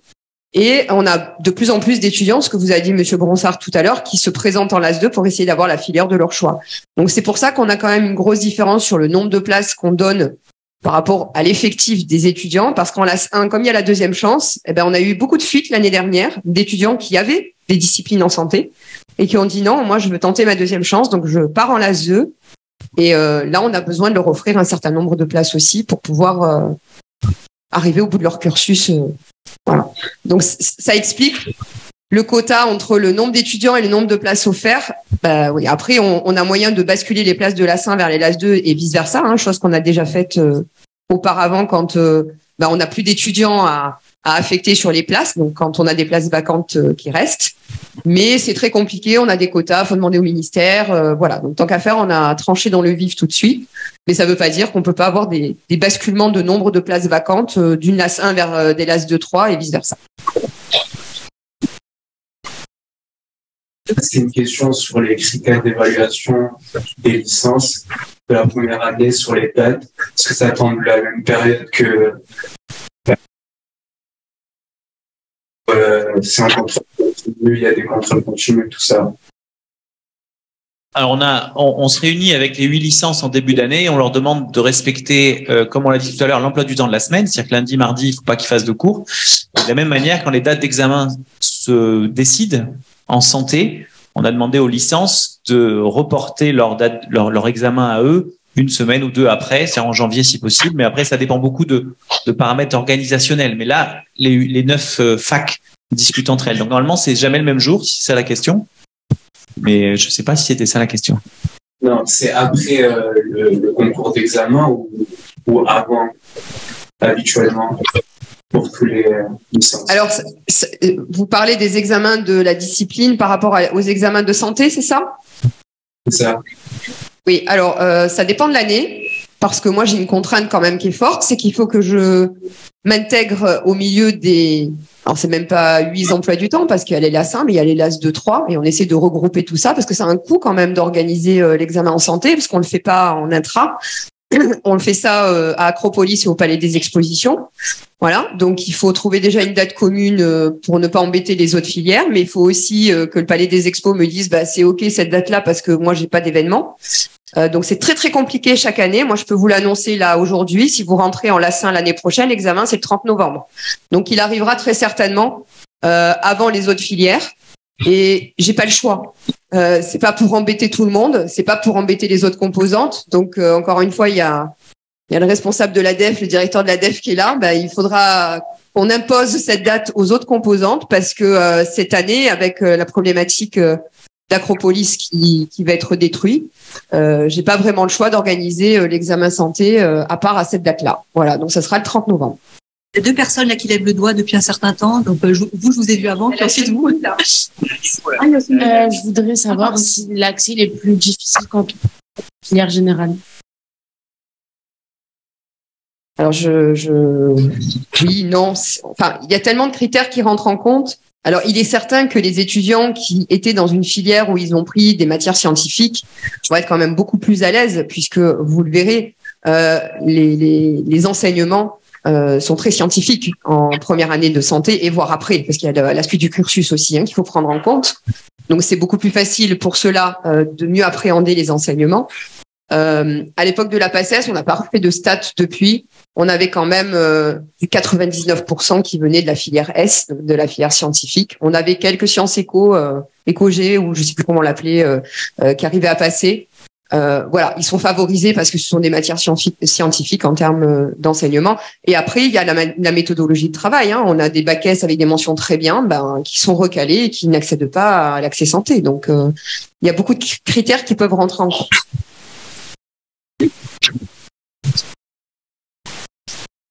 Et on a de plus en plus d'étudiants, ce que vous a dit Monsieur Bronsard tout à l'heure, qui se présentent en LAS 2 pour essayer d'avoir la filière de leur choix. Donc, c'est pour ça qu'on a quand même une grosse différence sur le nombre de places qu'on donne par rapport à l'effectif des étudiants. Parce qu'en LAS 1, comme il y a la deuxième chance, on a eu beaucoup de fuites l'année dernière d'étudiants qui avaient des disciplines en santé et qui ont dit non, moi je veux tenter ma deuxième chance, donc je pars en LAS 2. Et là, on a besoin de leur offrir un certain nombre de places aussi pour pouvoir arriver au bout de leur cursus. Voilà. Donc ça explique le quota entre le nombre d'étudiants et le nombre de places offertes. Oui. Après, on a moyen de basculer les places de LAS 1 vers les LAS 2 et vice versa, chose qu'on a déjà faite auparavant quand on n'a plus d'étudiants à affecter sur les places, donc quand on a des places vacantes qui restent. Mais c'est très compliqué, on a des quotas, faut demander au ministère, voilà. Donc tant qu'à faire, on a tranché dans le vif tout de suite. Mais ça ne veut pas dire qu'on peut pas avoir des basculements de nombre de places vacantes d'une LAS 1 vers des LAS 2-3 et vice versa. C'est une question sur les critères d'évaluation des licences de la première année sur les dates. Est-ce que ça attend de la même période que c'est un contrôle continu, il y a des contrôles continus, tout ça? Alors on se réunit avec les 8 licences en début d'année et on leur demande de respecter, comme on l'a dit tout à l'heure, l'emploi du temps de la semaine, c'est-à-dire que lundi, mardi, il ne faut pas qu'ils fassent de cours. Et de la même manière, quand les dates d'examen se décident en santé, on a demandé aux licences de reporter leur examen à eux une semaine ou deux après, c'est en janvier si possible, mais après ça dépend beaucoup de paramètres organisationnels. Mais là, les 9 facs discutent entre elles. Donc normalement, c'est jamais le même jour, si c'est ça la question. Mais je ne sais pas si c'était ça la question. Non, c'est après le concours d'examen ou avant, habituellement, pour tous les licences. Alors, vous parlez des examens de la discipline par rapport aux examens de santé, c'est ça? C'est ça. Oui, alors ça dépend de l'année, parce que moi j'ai une contrainte quand même qui est forte, c'est qu'il faut que je m'intègre au milieu des... Alors c'est même pas 8 emplois du temps, parce qu'il y a les LAS 1, mais il y a les LAS 2-3, et on essaie de regrouper tout ça, parce que c'est un coût quand même d'organiser l'examen en santé, parce qu'on le fait pas en intra, on le fait ça à Acropolis et au Palais des Expositions. Voilà, donc il faut trouver déjà une date commune pour ne pas embêter les autres filières, mais il faut aussi que le Palais des Expos me dise c'est ok cette date-là parce que moi j'ai pas d'événement. Donc c'est très très compliqué chaque année. Moi je peux vous l'annoncer là aujourd'hui. Si vous rentrez en LAS 1 l'année prochaine, l'examen c'est le 30 novembre. Donc il arrivera très certainement avant les autres filières. Et j'ai pas le choix. C'est pas pour embêter tout le monde, c'est pas pour embêter les autres composantes. Donc encore une fois, il y a le responsable de l'ADEF, le directeur de l'ADEF qui est là. Il faudra qu'on impose cette date aux autres composantes parce que cette année, avec la problématique d'Acropolis qui va être détruit, j'ai pas vraiment le choix d'organiser l'examen santé à part à cette date-là. Voilà, donc ça sera le 30 novembre. Il y a 2 personnes là qui lèvent le doigt depuis un certain temps. Donc je vous ai vu avant, puis ensuite vous. Je voudrais savoir si l'accès est plus difficile qu'en filière générale. Alors oui, non. Enfin, il y a tellement de critères qui rentrent en compte. Alors, il est certain que les étudiants qui étaient dans une filière où ils ont pris des matières scientifiques vont être quand même beaucoup plus à l'aise, puisque vous le verrez, les enseignements sont très scientifiques en première année de santé et voire après, parce qu'il y a la suite du cursus aussi qu'il faut prendre en compte. Donc, c'est beaucoup plus facile pour ceux-là de mieux appréhender les enseignements. À l'époque de la PACES, on n'a pas refait de stats depuis. On avait quand même du 99% qui venaient de la filière S, de la filière scientifique. On avait quelques sciences éco-G, ou je sais plus comment l'appeler, qui arrivaient à passer. Voilà, ils sont favorisés parce que ce sont des matières scientifiques en termes d'enseignement. Et après, il y a la méthodologie de travail. Hein. On a des bacs S avec des mentions très bien, qui sont recalés et qui n'accèdent pas à l'accès santé. Donc, il y a beaucoup de critères qui peuvent rentrer en compte.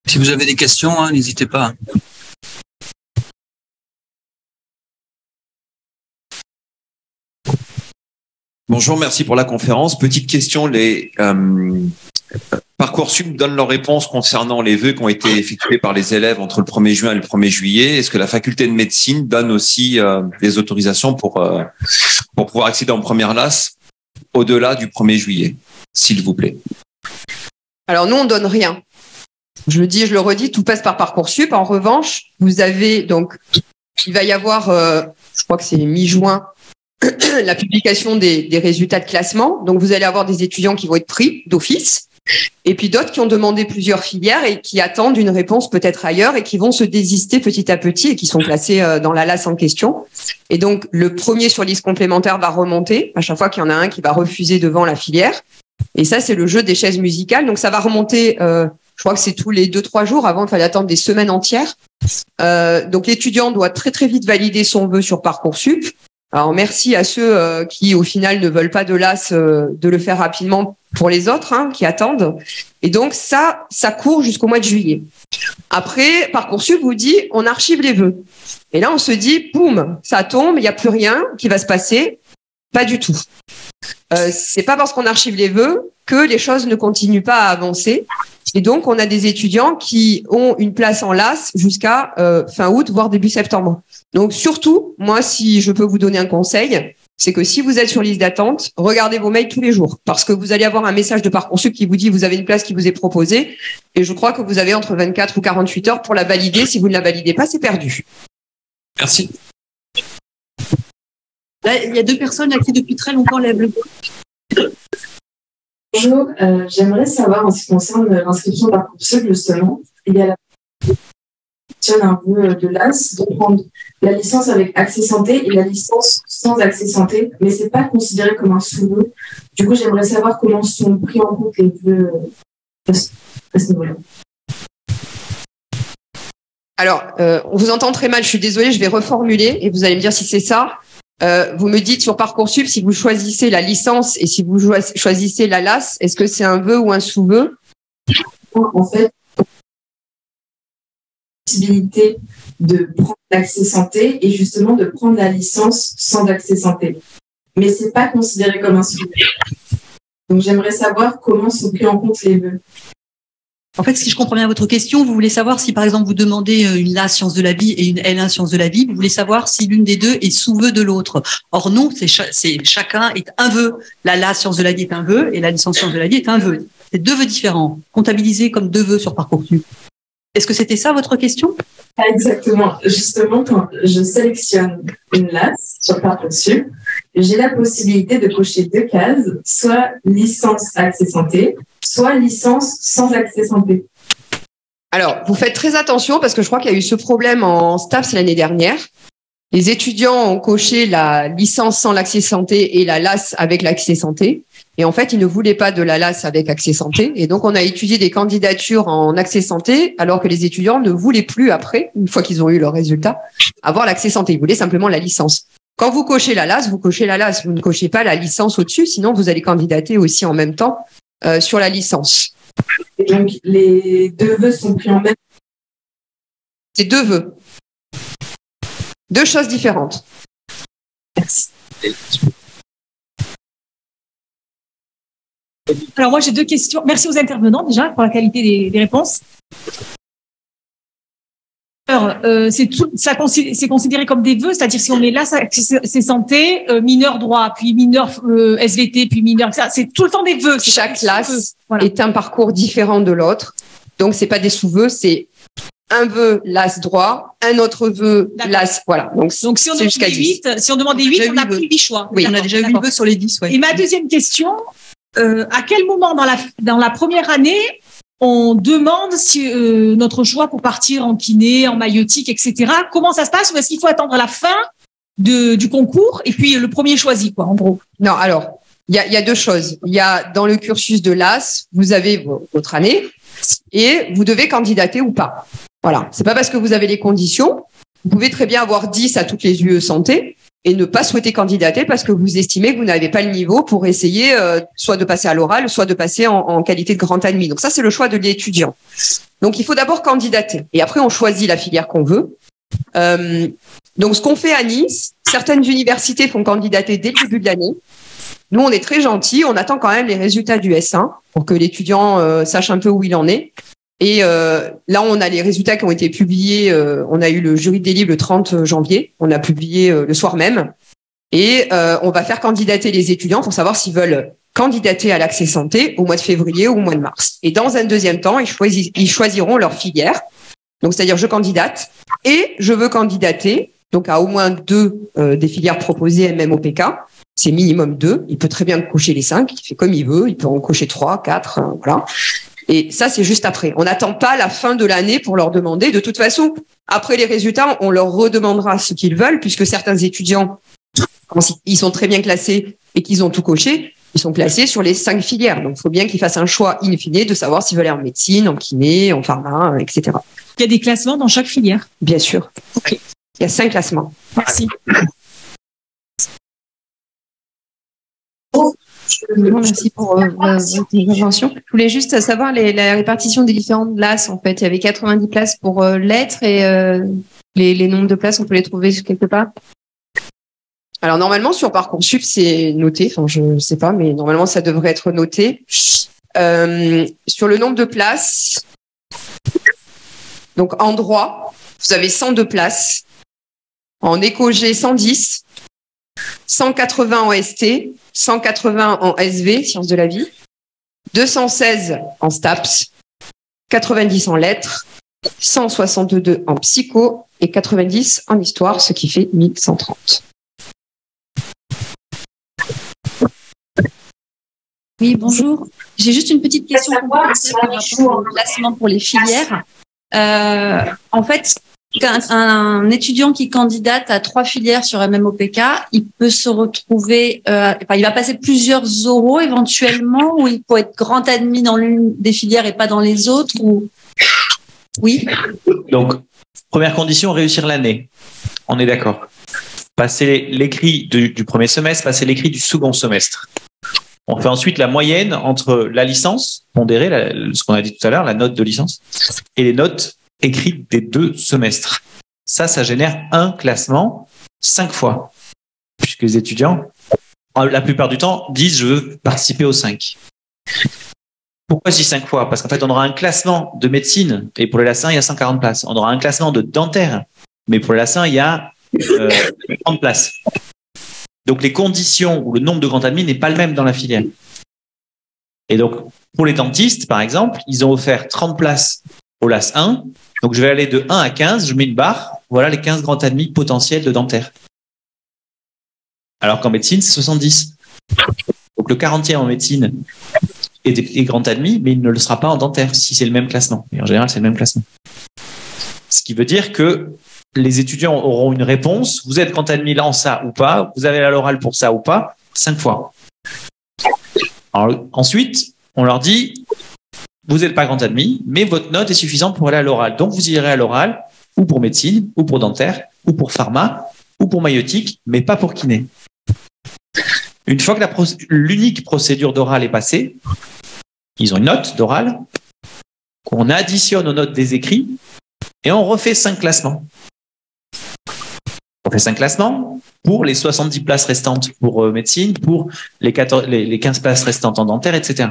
Si vous avez des questions, hein, n'hésitez pas. Bonjour, merci pour la conférence. Petite question, les Parcoursup donnent leurs réponses concernant les vœux qui ont été effectués par les élèves entre le 1er juin et le 1er juillet. Est-ce que la faculté de médecine donne aussi des autorisations pour pouvoir accéder en première LAS au-delà du 1er juillet, s'il vous plaît? Alors nous, on donne rien. Je le dis, je le redis, tout passe par Parcoursup. En revanche, vous avez donc, il va y avoir, je crois que c'est mi-juin, la publication des résultats de classement. Donc, vous allez avoir des étudiants qui vont être pris d'office et puis d'autres qui ont demandé plusieurs filières et qui attendent une réponse peut-être ailleurs et qui vont se désister petit à petit et qui sont classés dans la LAS en question. Et donc, le premier sur liste complémentaire va remonter à chaque fois qu'il y en a un qui va refuser devant la filière. Et ça, c'est le jeu des chaises musicales. Donc, ça va remonter, je crois que c'est tous les 2-3 jours. Avant, il fallait attendre des semaines entières. Donc, l'étudiant doit très, très vite valider son vœu sur Parcoursup. Alors, merci à ceux qui, au final, ne veulent pas de LAS, de le faire rapidement pour les autres, hein, qui attendent. Et donc, ça court jusqu'au mois de juillet. Après, Parcoursup vous dit, on archive les vœux. Et là, on se dit, boum, ça tombe, il n'y a plus rien qui va se passer. Pas du tout. C'est pas parce qu'on archive les vœux que les choses ne continuent pas à avancer. Et donc, on a des étudiants qui ont une place en LAS jusqu'à fin août, voire début septembre. Donc, surtout, moi, si je peux vous donner un conseil, c'est que si vous êtes sur liste d'attente, regardez vos mails tous les jours parce que vous allez avoir un message de Parcoursup qui vous dit vous avez une place qui vous est proposée et je crois que vous avez entre 24 ou 48 heures pour la valider. Si vous ne la validez pas, c'est perdu. Merci. Là, il y a 2 personnes là, qui depuis très longtemps lèvent le doigt. Bonjour, j'aimerais savoir en ce qui concerne l'inscription Parcoursup, justement, il y a un vœu de LAS de prendre la licence avec accès santé et la licence sans accès santé, mais c'est pas considéré comme un sous-vœu. Du coup, j'aimerais savoir comment sont pris en compte les vœux à ce niveau-là. Alors, on vous entend très mal, je suis désolée, je vais reformuler et vous allez me dire si c'est ça. Vous me dites sur Parcoursup, si vous choisissez la licence et si vous choisissez la LAS, est-ce que c'est un vœu ou un sous-vœu? En fait, possibilité de prendre l'accès santé et justement de prendre la licence sans accès santé. Mais c'est pas considéré comme un sous-vœu. Donc j'aimerais savoir comment sont pris en compte les vœux. En fait, si je comprends bien votre question, vous voulez savoir si, par exemple, vous demandez une LAS sciences de la vie et une L1 sciences de la vie, vous voulez savoir si l'une des deux est sous-vœu de l'autre. Or non, chacun est un vœu. La LAS sciences de la vie est un vœu et la licence sciences de la vie est un vœu. C'est 2 vœux différents, comptabilisés comme 2 vœux sur Parcoursup. Est-ce que c'était ça votre question? Exactement. Justement, quand je sélectionne une LAS sur Parcoursup, j'ai la possibilité de cocher 2 cases, soit licence accès santé, soit licence sans accès santé. Alors, vous faites très attention parce que je crois qu'il y a eu ce problème en STAPS l'année dernière. Les étudiants ont coché la licence sans l'accès santé et la LAS avec l'accès santé. Et en fait, ils ne voulaient pas de la LAS avec accès santé. Et donc, on a étudié des candidatures en accès santé alors que les étudiants ne voulaient plus après, une fois qu'ils ont eu leurs résultats, avoir l'accès santé. Ils voulaient simplement la licence. Quand vous cochez la LAS, vous cochez la LAS. Vous ne cochez pas la licence au-dessus, sinon vous allez candidater aussi en même temps sur la licence. Et donc, les 2 vœux sont pris en même temps. C'est 2 vœux. 2 choses différentes. Merci. Alors moi j'ai 2 questions. Merci aux intervenants déjà pour la qualité des réponses. Alors, c'est considéré comme des vœux, c'est-à-dire si on met là c'est santé, mineur droit, puis mineur SVT, puis mineur, c'est tout le temps des vœux. Chaque classe est un parcours différent de l'autre, donc c'est pas des sous-vœux, c'est un vœu LAS droit, un autre vœu LAS, voilà. Donc si on demandait 8, on a pris 8 choix. Oui, on a déjà 8 vœux sur les 10. Ouais. Et ma deuxième question, à quel moment dans la première année on demande si notre choix pour partir en kiné, en maïeutique, etc. Comment ça se passe, ou est-ce qu'il faut attendre la fin du concours et puis le premier choisi, quoi, en gros? Non, alors il y a deux choses. Il y a dans le cursus de l'AS, vous avez votre année et vous devez candidater ou pas. Voilà. C'est pas parce que vous avez les conditions. Vous pouvez très bien avoir 10 à toutes les UE santé et ne pas souhaiter candidater parce que vous estimez que vous n'avez pas le niveau pour essayer soit de passer à l'oral, soit de passer en qualité de grand admis. Donc ça, c'est le choix de l'étudiant. Donc il faut d'abord candidater et après on choisit la filière qu'on veut. Donc ce qu'on fait à Nice, certaines universités font candidater dès le début de l'année. Nous, on est très gentils, on attend quand même les résultats du S1 pour que l'étudiant sache un peu où il en est. Et là, on a les résultats qui ont été publiés. On a eu le jury des livres le 30 janvier. On a publié le soir même. Et on va faire candidater les étudiants pour savoir s'ils veulent candidater à l'accès santé au mois de février ou au mois de mars. Et dans un deuxième temps, ils choisiront leur filière. Donc, c'est-à-dire, je candidate et je veux candidater donc à au moins 2 des filières proposées MMOPK. C'est minimum 2. Il peut très bien cocher les 5. Il fait comme il veut. Il peut en cocher 3, 4, voilà. Et ça, c'est juste après. On n'attend pas la fin de l'année pour leur demander. De toute façon, après les résultats, on leur redemandera ce qu'ils veulent, puisque certains étudiants, quand ils sont très bien classés et qu'ils ont tout coché, ils sont placés sur les 5 filières. Donc, il faut bien qu'ils fassent un choix in fine de savoir s'ils veulent aller en médecine, en kiné, en pharma, etc. Il y a des classements dans chaque filière. Bien sûr. Ok. Il y a 5 classements. Merci. Merci pour votre intervention. Je voulais juste savoir la répartition des différentes places. En fait, il y avait 90 places pour lettres et les nombres de places, on peut les trouver quelque part. Alors normalement sur Parcoursup c'est noté. Enfin je sais pas, mais normalement ça devrait être noté. Sur le nombre de places, donc en droit, vous avez 102 places. En éco-G 110. 180 en ST, 180 en SV, sciences de la vie, 216 en STAPS, 90 en lettres, 162 en psycho et 90 en histoire, ce qui fait 1130. Oui, bonjour. J'ai juste une petite question par rapport au classement pour les filières. En fait, un étudiant qui candidate à 3 filières sur MMOPK, il peut se retrouver, il va passer plusieurs oraux éventuellement, ou il peut être grand admis dans l'une des filières et pas dans les autres, ou oui. Donc, première condition, réussir l'année. On est d'accord. Passer l'écrit du premier semestre, passer l'écrit du second semestre. On fait ensuite la moyenne entre la licence pondérée, ce qu'on a dit tout à l'heure, la note de licence, et les notes écrites des 2 semestres. Ça génère un classement 5 fois, puisque les étudiants, la plupart du temps, disent « je veux participer aux 5 ». Pourquoi je dis 5 fois? Parce qu'en fait, on aura un classement de médecine, et pour le Lassin, il y a 140 places. On aura un classement de dentaire, mais pour le Lassin, il y a 30 places. Donc, les conditions ou le nombre de grands admis n'est pas le même dans la filière. Et donc, pour les dentistes, par exemple, ils ont offert 30 places au LAS 1. Donc, je vais aller de 1 à 15, je mets une barre. Voilà les 15 grands admis potentiels de dentaire. Alors qu'en médecine, c'est 70. Donc, le 40e en médecine est grand admis, mais il ne le sera pas en dentaire si c'est le même classement. Et en général, c'est le même classement. Ce qui veut dire que les étudiants auront une réponse. Vous êtes grand admis là en ça ou pas. Vous avez à l'oral pour ça ou pas. 5 fois. Alors, ensuite, on leur dit, vous n'êtes pas grand admis, mais votre note est suffisante pour aller à l'oral. Donc, vous irez à l'oral, ou pour médecine, ou pour dentaire, ou pour pharma, ou pour maïeutique, mais pas pour kiné. Une fois que l'unique procédure d'oral est passée, ils ont une note d'oral qu'on additionne aux notes des écrits et on refait 5 classements. On fait 5 classements pour les 70 places restantes pour médecine, pour les 15 places restantes en dentaire, etc.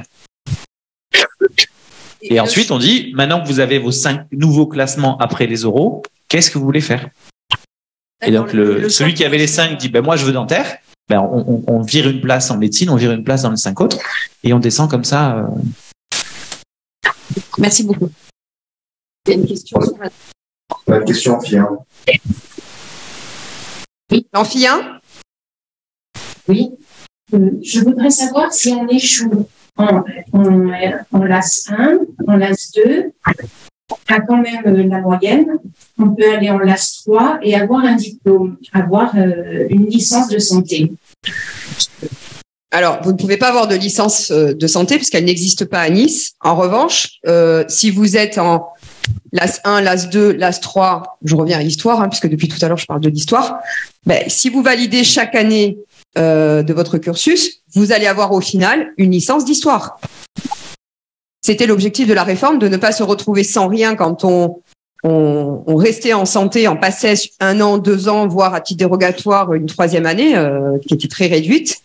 Et ensuite, on dit, maintenant que vous avez vos 5 nouveaux classements après les oraux, qu'est-ce que vous voulez faire? Et donc, celui qui avait les 5 dit, moi, je veux dentaire. On vire une place en médecine, on vire une place dans les 5 autres, et on descend comme ça. Merci beaucoup. Il y a une question sur la question Amphi 1. Oui, Amphi 1. Oui. Je voudrais savoir si on échoue en LAS 1, en LAS 2, a quand même la moyenne. On peut aller en LAS 3 et avoir un diplôme, avoir une licence de santé. Alors, vous ne pouvez pas avoir de licence de santé puisqu'elle n'existe pas à Nice. En revanche, si vous êtes en LAS 1, LAS 2, LAS 3, je reviens à l'histoire, puisque depuis tout à l'heure, je parle de l'histoire. Si vous validez chaque année de votre cursus, vous allez avoir au final une licence d'histoire. C'était l'objectif de la réforme, de ne pas se retrouver sans rien quand on restait en santé, en passait 1 an, 2 ans, voire à titre dérogatoire une 3e année, qui était très réduite.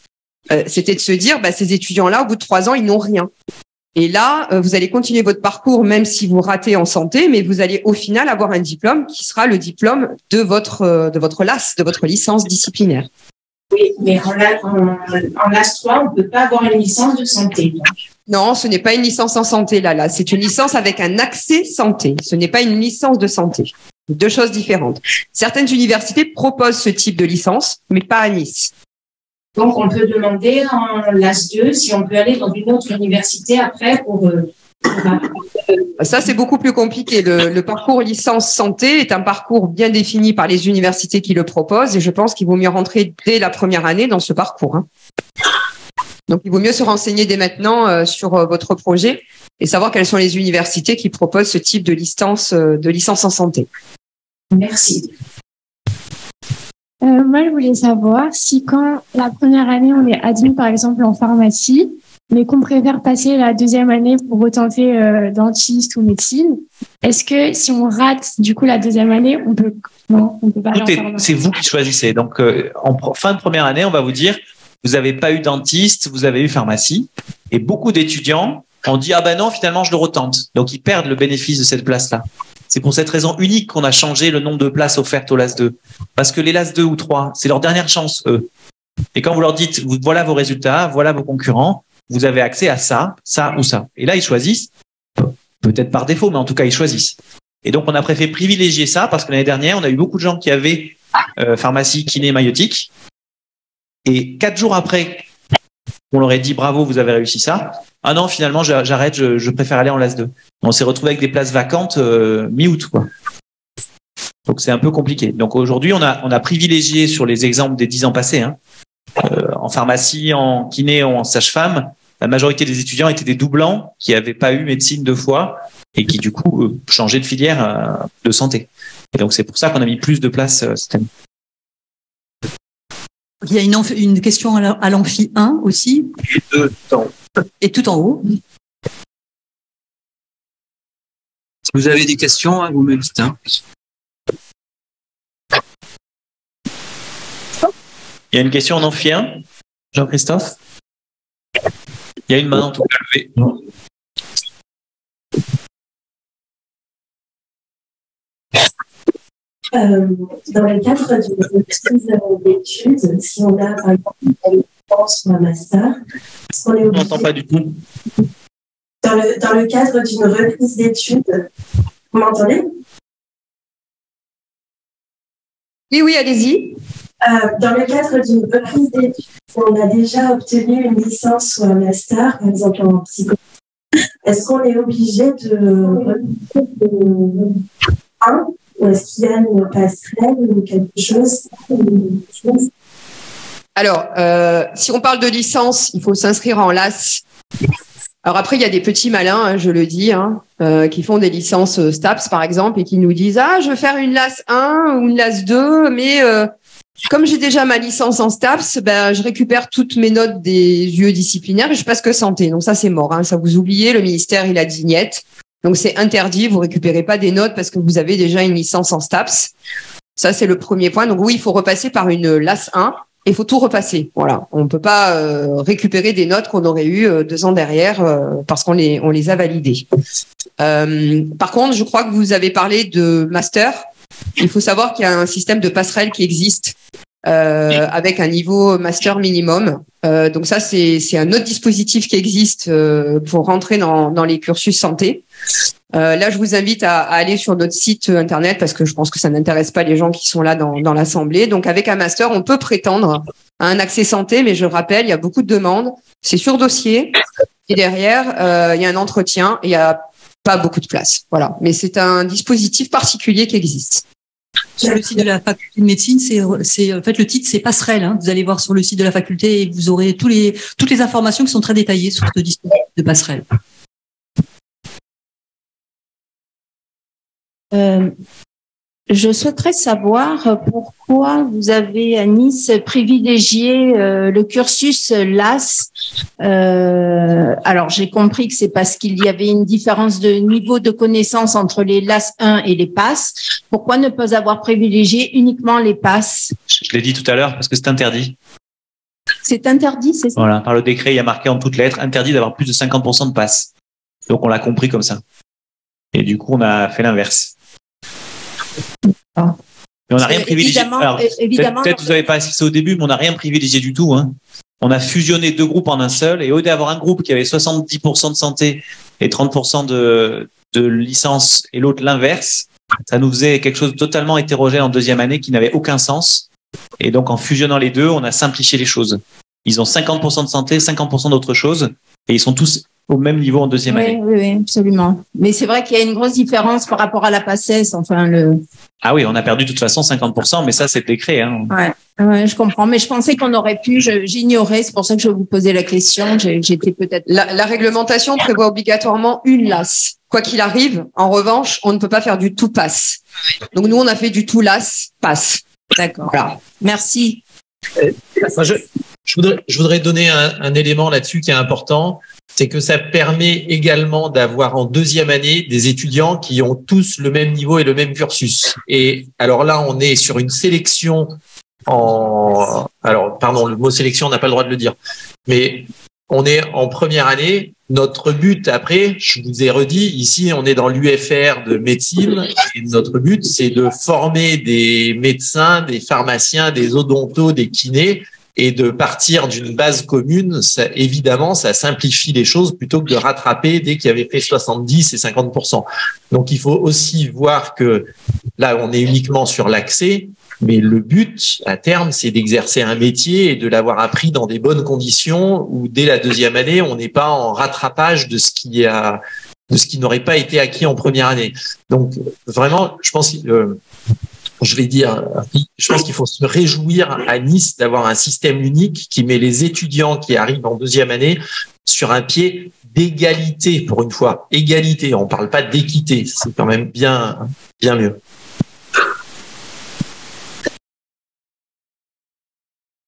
C'était de se dire, ces étudiants-là, au bout de 3 ans, ils n'ont rien. Et là, vous allez continuer votre parcours, même si vous ratez en santé, mais vous allez au final avoir un diplôme qui sera le diplôme de votre LAS, de votre licence disciplinaire. Oui, mais en LAS 3, on ne peut pas avoir une licence de santé. Donc. Non, ce n'est pas une licence en santé, là. C'est une licence avec un accès santé. Ce n'est pas une licence de santé. 2 choses différentes. Certaines universités proposent ce type de licence, mais pas à Nice. Donc, on peut demander en LAS 2 si on peut aller dans une autre université après pour... Ça, c'est beaucoup plus compliqué. Le parcours licence santé est un parcours bien défini par les universités qui le proposent et je pense qu'il vaut mieux rentrer dès la première année dans ce parcours. Donc, il vaut mieux se renseigner dès maintenant sur votre projet et savoir quelles sont les universités qui proposent ce type de licence en santé. Merci. Moi, je voulais savoir si quand la première année, on est admis, par exemple, en pharmacie, mais qu'on préfère passer la 2e année pour retenter dentiste ou médecine, est-ce que si on rate, du coup, la 2e année, on peut pas aller en c'est vous qui choisissez. Donc, en fin de première année, on va vous dire, vous n'avez pas eu dentiste, vous avez eu pharmacie. Et beaucoup d'étudiants ont dit, non, finalement, je le retente. Donc, ils perdent le bénéfice de cette place-là. C'est pour cette raison unique qu'on a changé le nombre de places offertes au LAS 2. Parce que les LAS 2 ou 3, c'est leur dernière chance, eux. Et quand vous leur dites, voilà vos résultats, voilà vos concurrents, vous avez accès à ça, ça ou ça. Et là, ils choisissent, peut-être par défaut, mais en tout cas, ils choisissent. Et donc, on a préféré privilégier ça parce que l'année dernière, on a eu beaucoup de gens qui avaient pharmacie, kiné, maïotique. Et 4 jours après, on leur a dit, bravo, vous avez réussi ça. Ah non, finalement, j'arrête, je préfère aller en LAS 2. On s'est retrouvé avec des places vacantes mi-août, quoi. Donc, c'est un peu compliqué. Donc, aujourd'hui, on a privilégié sur les exemples des 10 ans passés, en pharmacie, en kiné ou en sage-femme, la majorité des étudiants étaient des doublants qui n'avaient pas eu médecine 2 fois et qui, du coup, changeaient de filière de santé. Et donc, c'est pour ça qu'on a mis plus de places cette année. Il y a une question à l'amphi 1 aussi. Et tout en haut. Si vous avez des questions, vous me dites. Il y a une question en amphi 1, Jean-Christophe? Il y a une main en tout cas levée. Dans le cadre d'une reprise d'études, si on a par exemple une licence ou un master, est-ce qu'on est obligé... On n'entend pas du tout. Dans le cadre d'une reprise d'études, vous m'entendez? Oui, allez-y. Dans le cadre d'une reprise d'études, on a déjà obtenu une licence ou un master, par exemple en psychologie. Est-ce qu'on est obligé de ou est-ce qu'il y a une passerelle ou quelque chose? Alors, si on parle de licence, il faut s'inscrire en LAS. Alors après, il y a des petits malins, je le dis, qui font des licences STAPS, par exemple, et qui nous disent « Ah, je veux faire une LAS 1 ou une LAS 2, mais comme j'ai déjà ma licence en STAPS, je récupère toutes mes notes des UE disciplinaires et je passe que santé. » Donc ça, c'est mort. Ça, vous oubliez, le ministère, il a dit niet. Donc, c'est interdit. Vous récupérez pas des notes parce que vous avez déjà une licence en STAPS. Ça, c'est le premier point. Donc, oui, il faut repasser par une LAS 1 et il faut tout repasser. Voilà. On peut pas récupérer des notes qu'on aurait eues 2 ans derrière parce qu'on les a validées. Par contre, je crois que vous avez parlé de master. Il faut savoir qu'il y a un système de passerelle qui existe avec un niveau master minimum. Donc ça, c'est un autre dispositif qui existe pour rentrer dans les cursus santé. Là, je vous invite à aller sur notre site internet parce que je pense que ça n'intéresse pas les gens qui sont là dans l'assemblée. Donc, avec un master, on peut prétendre à un accès santé, mais je le rappelle, il y a beaucoup de demandes. C'est sur dossier et derrière, il y a un entretien et il n'y a pas beaucoup de place. Voilà. Mais c'est un dispositif particulier qui existe. Sur le site de la faculté de médecine, en fait le titre c'est Passerelle. Hein. Vous allez voir sur le site de la faculté et vous aurez toutes les informations qui sont très détaillées sur ce dispositif de Passerelle. Je souhaiterais savoir pourquoi vous avez à Nice privilégié le cursus LAS. Alors j'ai compris que c'est parce qu'il y avait une différence de niveau de connaissance entre les LAS 1 et les PASS. Pourquoi ne pas avoir privilégié uniquement les PASS? Je l'ai dit tout à l'heure parce que c'est interdit. C'est interdit, c'est ça? Voilà, par le décret, il y a marqué en toutes lettres interdit d'avoir plus de 50% de PASS. Donc on l'a compris comme ça. Et du coup, on a fait l'inverse. Mais on n'a rien privilégié. Évidemment, peut-être vous n'avez pas assisté au début, mais on n'a rien privilégié du tout. Hein. On a fusionné deux groupes en un seul, et au lieu d'avoir un groupe qui avait 70% de santé et 30% de licence, et l'autre l'inverse, ça nous faisait quelque chose de totalement hétérogène en deuxième année qui n'avait aucun sens. Et donc en fusionnant les deux, on a simplifié les choses. Ils ont 50% de santé, 50% d'autre chose, et ils sont tous au même niveau en deuxième année. Oui, absolument. Mais c'est vrai qu'il y a une grosse différence par rapport à la PACES. Ah oui, on a perdu de toute façon 50%, mais ça, c'est le décret. Hein. Ouais, je comprends. Mais je pensais qu'on aurait pu, j'ignorais, c'est pour ça que je vous posais la question. J'étais peut-être... La réglementation prévoit obligatoirement une LAS. Quoi qu'il arrive, en revanche, on ne peut pas faire du tout PASS. Donc nous, on a fait du tout LAS, PASS. D'accord. Voilà. Merci. Je voudrais donner un élément là-dessus qui est important, c'est que ça permet également d'avoir en deuxième année des étudiants qui ont tous le même niveau et le même cursus. Et alors là, on est sur une sélection alors, pardon, le mot sélection, on n'a pas le droit de le dire, mais on est en première année. Notre but après, je vous ai redit, ici, on est dans l'UFR de médecine et notre but, c'est de former des médecins, des pharmaciens, des odontos, des kinés, et de partir d'une base commune. Ça, évidemment, ça simplifie les choses plutôt que de rattraper dès qu'il y avait fait 70 et 50%. Donc, il faut aussi voir que là, on est uniquement sur l'accès, mais le but, à terme, c'est d'exercer un métier et de l'avoir appris dans des bonnes conditions où, dès la deuxième année, on n'est pas en rattrapage de ce qui n'aurait pas été acquis en première année. Donc, vraiment, je pense je pense qu'il faut se réjouir à Nice d'avoir un système unique qui met les étudiants qui arrivent en deuxième année sur un pied d'égalité, pour une fois. Égalité, on ne parle pas d'équité, c'est quand même bien mieux.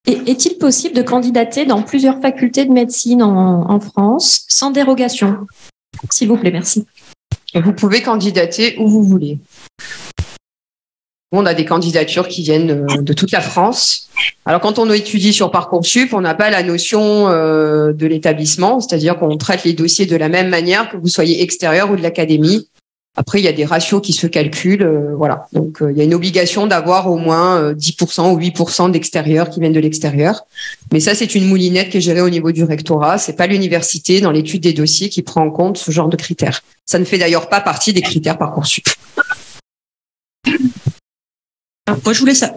Est-il possible de candidater dans plusieurs facultés de médecine en France sans dérogation? S'il vous plaît, merci. Vous pouvez candidater où vous voulez. On a des candidatures qui viennent de toute la France. Alors, quand on étudie sur Parcoursup, on n'a pas la notion de l'établissement, c'est-à-dire qu'on traite les dossiers de la même manière que vous soyez extérieur ou de l'académie. Après, il y a des ratios qui se calculent, voilà. Donc, il y a une obligation d'avoir au moins 10% ou 8% d'extérieur qui viennent de l'extérieur. Mais ça, c'est une moulinette qui est gérée au niveau du rectorat. C'est pas l'université, dans l'étude des dossiers, qui prend en compte ce genre de critères. Ça ne fait d'ailleurs pas partie des critères Parcoursup. Moi, je voulais ça.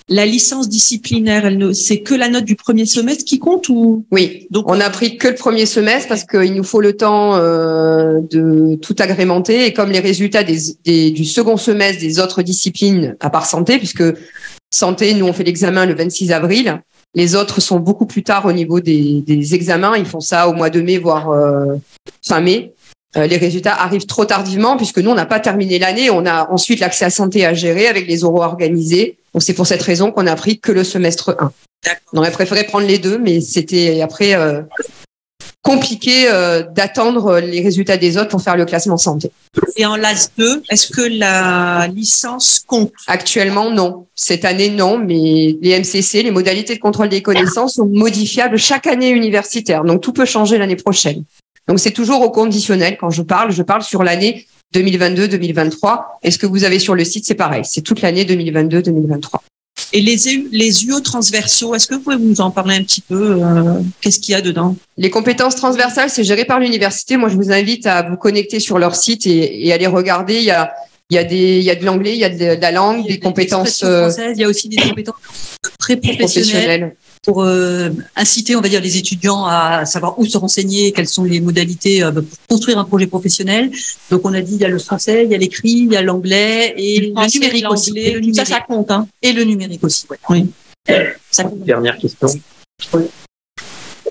La licence disciplinaire, c'est que la note du premier semestre qui compte ou? Oui. Donc, on a pris que le premier semestre parce qu'il nous faut le temps de tout agrémenter. Et comme les résultats du second semestre des autres disciplines, à part santé, puisque santé, nous, on fait l'examen le 26 avril. Les autres sont beaucoup plus tard au niveau des examens. Ils font ça au mois de mai, voire fin mai. Les résultats arrivent trop tardivement puisque nous, on n'a pas terminé l'année. On a ensuite l'accès à santé à gérer avec les oraux organisés. Donc, c'est pour cette raison qu'on n'a pris que le semestre 1. On aurait préféré prendre les deux, mais c'était après compliqué d'attendre les résultats des autres pour faire le classement santé. Et en LAS 2, est-ce que la licence compte? Actuellement, non. Cette année, non, mais les MCC, les modalités de contrôle des connaissances, sont modifiables chaque année universitaire. Donc, tout peut changer l'année prochaine. Donc, c'est toujours au conditionnel. Quand je parle sur l'année 2022-2023. Et ce que vous avez sur le site, c'est pareil. C'est toute l'année 2022-2023. Et les UO transversaux, est-ce que vous pouvez nous en parler un petit peu? Qu'est-ce qu'il y a dedans? Les compétences transversales, c'est géré par l'université. Moi, je vous invite à vous connecter sur leur site et aller regarder. Il y a de l'anglais, il y a de la langue, des compétences françaises, il y a aussi des compétences très professionnelles. pour inciter, on va dire, les étudiants à savoir où se renseigner, quelles sont les modalités pour construire un projet professionnel. Donc, on a dit, il y a le français, il y a l'écrit, il y a l'anglais et le numérique aussi. Et le numérique. Ça compte, hein. Et le numérique aussi, ouais. Oui. Ça compte. Dernière question. Oui.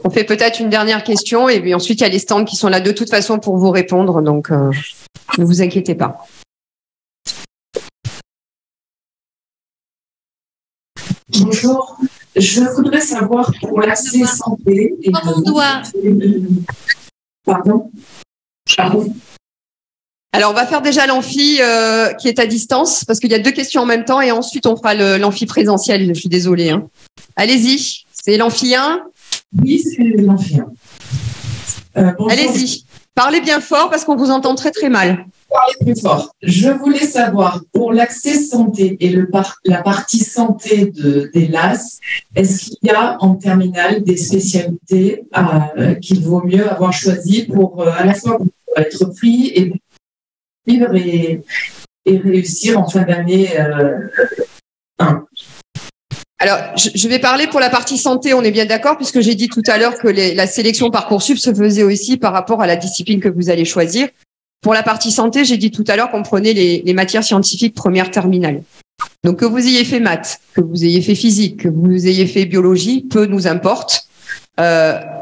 On fait peut-être une dernière question et puis ensuite il y a les stands qui sont là de toute façon pour vous répondre, donc ne vous inquiétez pas. Bonjour, je voudrais savoir pour l'accès santé. On doit. Pardon. Alors on va faire déjà l'amphi qui est à distance parce qu'il y a 2 questions en même temps et ensuite on fera l'amphi présentiel. Je suis désolée. Hein. Allez-y, c'est l'amphi 1. Oui, c'est l'amphi 1. Allez-y, parlez bien fort parce qu'on vous entend très très mal. Parlez plus fort. Je voulais savoir, pour l'accès santé et la partie santé des LAS, est-ce qu'il y a en terminale des spécialités qu'il vaut mieux avoir choisies pour à la fois être pris et vivre et réussir en fin d'année 1? Alors, je vais parler pour la partie santé, on est bien d'accord, puisque j'ai dit tout à l'heure que la sélection Parcoursup se faisait aussi par rapport à la discipline que vous allez choisir. Pour la partie santé, j'ai dit tout à l'heure qu'on prenait les matières scientifiques première terminale. Donc, que vous ayez fait maths, que vous ayez fait physique, que vous ayez fait biologie, peu nous importe.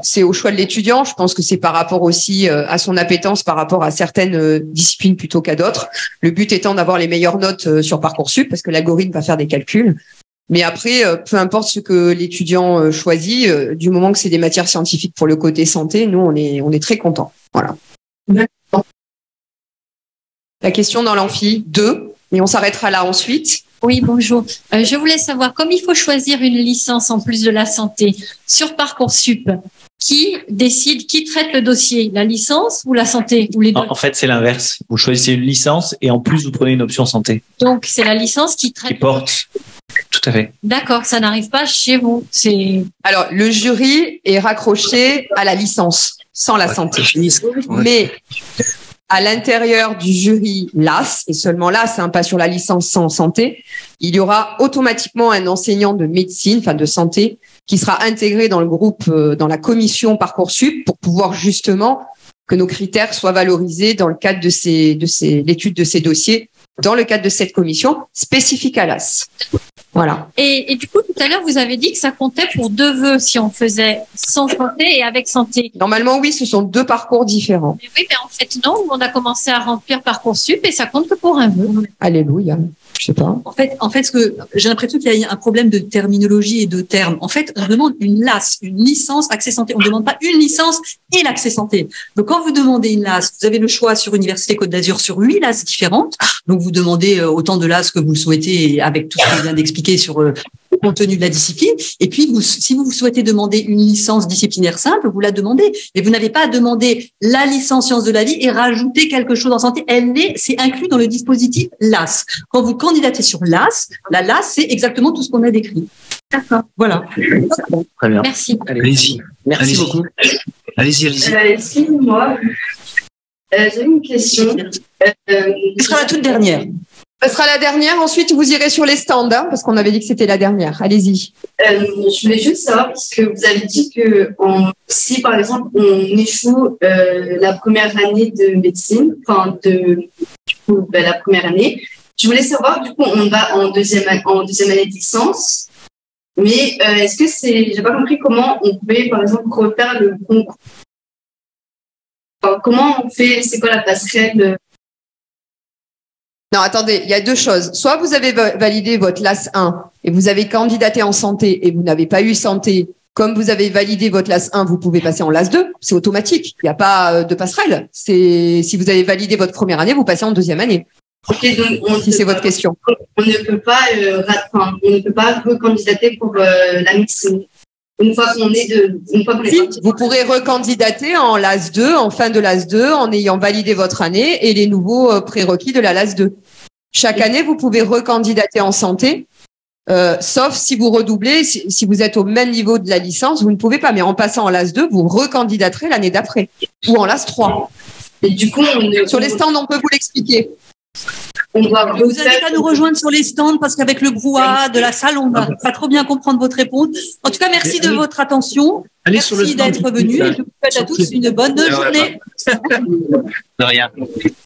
C'est au choix de l'étudiant. Je pense que c'est par rapport aussi à son appétence par rapport à certaines disciplines plutôt qu'à d'autres. Le but étant d'avoir les meilleures notes sur Parcoursup, parce que l'algorithme va faire des calculs. Mais après, peu importe ce que l'étudiant choisit, du moment que c'est des matières scientifiques pour le côté santé, nous, on est très contents. Voilà. D'accord. La question dans l'amphi 2, et on s'arrêtera là ensuite. Oui, bonjour. Je voulais savoir, comme il faut choisir une licence en plus de la santé sur Parcoursup, qui décide, qui traite le dossier, la licence ou la santé ou les deux? En fait, c'est l'inverse. Vous choisissez une licence et en plus, vous prenez une option santé. Donc, c'est la licence qui traite. Qui porte. Tout à fait. D'accord, ça n'arrive pas chez vous. Alors, le jury est raccroché à la licence, sans la santé. Mais à l'intérieur du jury LAS, et seulement LAS, pas sur la licence sans santé, il y aura automatiquement un enseignant de médecine, enfin de santé, qui sera intégré dans le groupe, dans la commission Parcoursup, pour pouvoir justement que nos critères soient valorisés dans le cadre de l'étude de ces dossiers, dans le cadre de cette commission spécifique à l'AS. Voilà. Et du coup, tout à l'heure, vous avez dit que ça comptait pour 2 vœux si on faisait sans santé et avec santé. Normalement, oui, ce sont 2 parcours différents. Mais oui, mais en fait, non, on a commencé à remplir Parcoursup et ça compte que pour un vœu. Alléluia. Je sais pas. En fait, ce que j'ai l'impression qu'il y a un problème de terminologie et de termes. En fait, on demande une LAS, une licence accès santé. On ne demande pas une licence et l'accès santé. Donc, quand vous demandez une LAS, vous avez le choix sur Université Côte d'Azur sur 8 LAS différentes. Donc, vous demandez autant de LAS que vous le souhaitez avec tout ce qu'on vient d'expliquer sur le contenu de la discipline. Et puis, si vous souhaitez demander une licence disciplinaire simple, vous la demandez. Mais vous n'avez pas à demander la licence sciences de la vie et rajouter quelque chose en santé. C'est inclus dans le dispositif LAS. Quand vous candidatez sur LAS, la LAS, c'est exactement tout ce qu'on a décrit. D'accord. Voilà. Très bien. Merci. Allez-y. Merci beaucoup. Allez-y. Excusez-moi, j'ai une question. Ce sera la toute dernière. Ce sera la dernière. Ensuite, vous irez sur les stands, parce qu'on avait dit que c'était la dernière. Allez-y. Je voulais juste savoir, parce que vous avez dit que si, par exemple, on échoue la première année de médecine, la première année, je voulais savoir, du coup, on va en deuxième année de licence, mais est-ce que j'ai pas compris comment on pouvait, par exemple, refaire le concours. Comment on fait, c'est quoi la passerelle? Non, attendez, il y a 2 choses. Soit vous avez validé votre LAS 1 et vous avez candidaté en santé et vous n'avez pas eu santé. Comme vous avez validé votre LAS 1, vous pouvez passer en LAS 2. C'est automatique. Il n'y a pas de passerelle. Si vous avez validé votre première année, vous passez en deuxième année. Ok, donc si c'est votre question. On ne peut pas recandidater pour la médecine. Une fois qu'on vous pourrez recandidater en LAS 2, en fin de LAS 2, en ayant validé votre année et les nouveaux prérequis de la LAS 2. Chaque année, vous pouvez recandidater en santé, sauf si vous redoublez, si vous êtes au même niveau de la licence, vous ne pouvez pas. Mais en passant en LAS 2, vous recandidaterez l'année d'après ou en LAS 3. Et du coup, sur les stands, on peut vous l'expliquer. On doit Je vous invite à nous rejoindre sur les stands parce qu'avec le brouhaha de la salle, on va pas trop bien comprendre votre réponse. En tout cas, merci de votre attention. Merci d'être venu et je vous souhaite à tous une bonne journée. De rien.